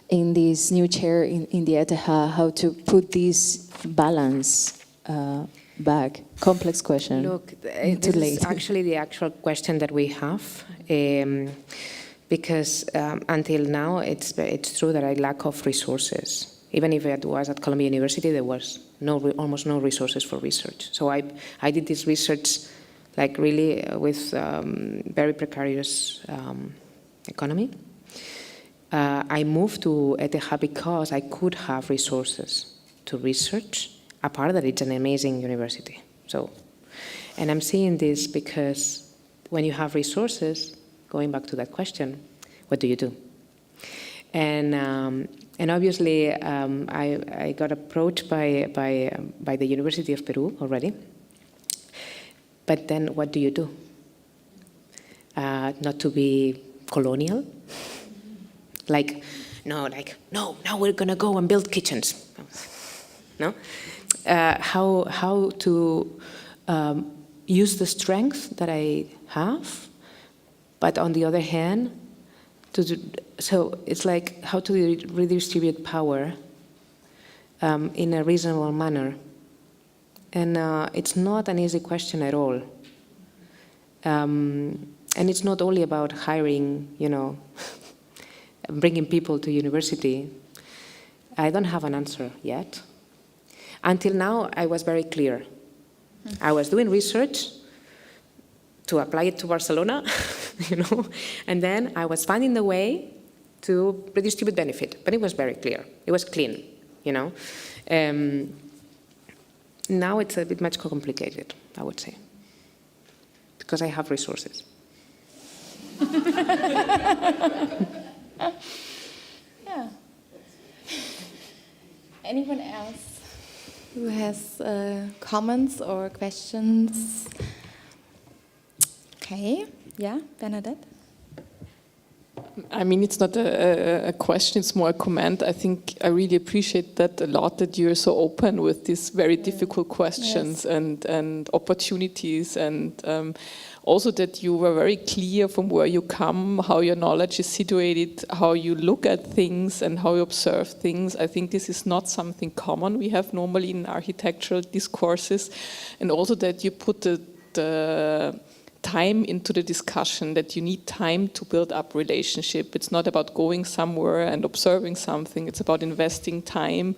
in this new chair in the ETH, how to put this balance back? Complex question. Look, Too this late. is actually the actual question that we have, because until now it's true that I lack of resources. Even if it was at Columbia University, there was almost no resources for research. So I did this research like really with very precarious economy. I moved to ETH because I could have resources to research, apart that it's an amazing university. So, and I'm seeing this because when you have resources, going back to that question, what do you do? And obviously, I got approached by the University of Peru already. But then what do you do? Not to be colonial? No, now we're going to go and build kitchens. No? How to use the strength that I have, but on the other hand, so it's like how to redistribute power in a reasonable manner. And it's not an easy question at all. And it's not only about hiring, bringing people to university. I don't have an answer yet. Until now, I was very clear. I was doing research to apply it to Barcelona, and then I was finding the way to redistribute benefit. But it was very clear. It was clean, Now it's a bit much more complicated, I would say, because I have resources. Yeah. Anyone else who has comments or questions? Okay. Yeah, Bernadette? I mean, it's not a question, it's more a comment. I think I really appreciate that a lot, that you're so open with these very difficult questions. Yes. and opportunities, and also that you were very clear from where you come, how your knowledge is situated, how you look at things and how you observe things. I think this is not something common we have normally in architectural discourses, and also that you put the time into the discussion, that you need time to build up relationship. It's not about going somewhere and observing something, it's about investing time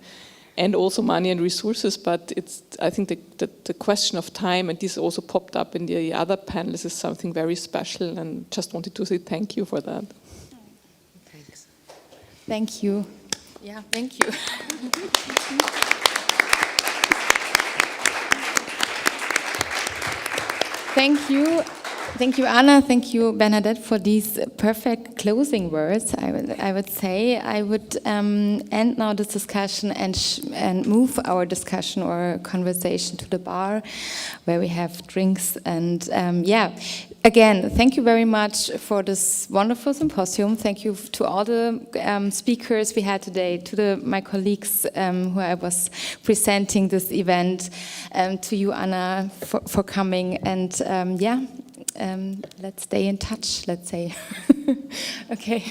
and also money and resources, but I think the question of time, and this also popped up in the other panels, is something very special, and just wanted to say thank you for that. Thanks. Thank you. Yeah, thank you. Thank you. Thank you, Anna. Thank you, Bernadette, for these perfect closing words. I would say I would end now this discussion and move our discussion or conversation to the bar, where we have drinks. And again, thank you very much for this wonderful symposium. Thank you to all the speakers we had today, to my colleagues who I was presenting this event, to you, Anna, for coming. And let's stay in touch, let's say. Okay.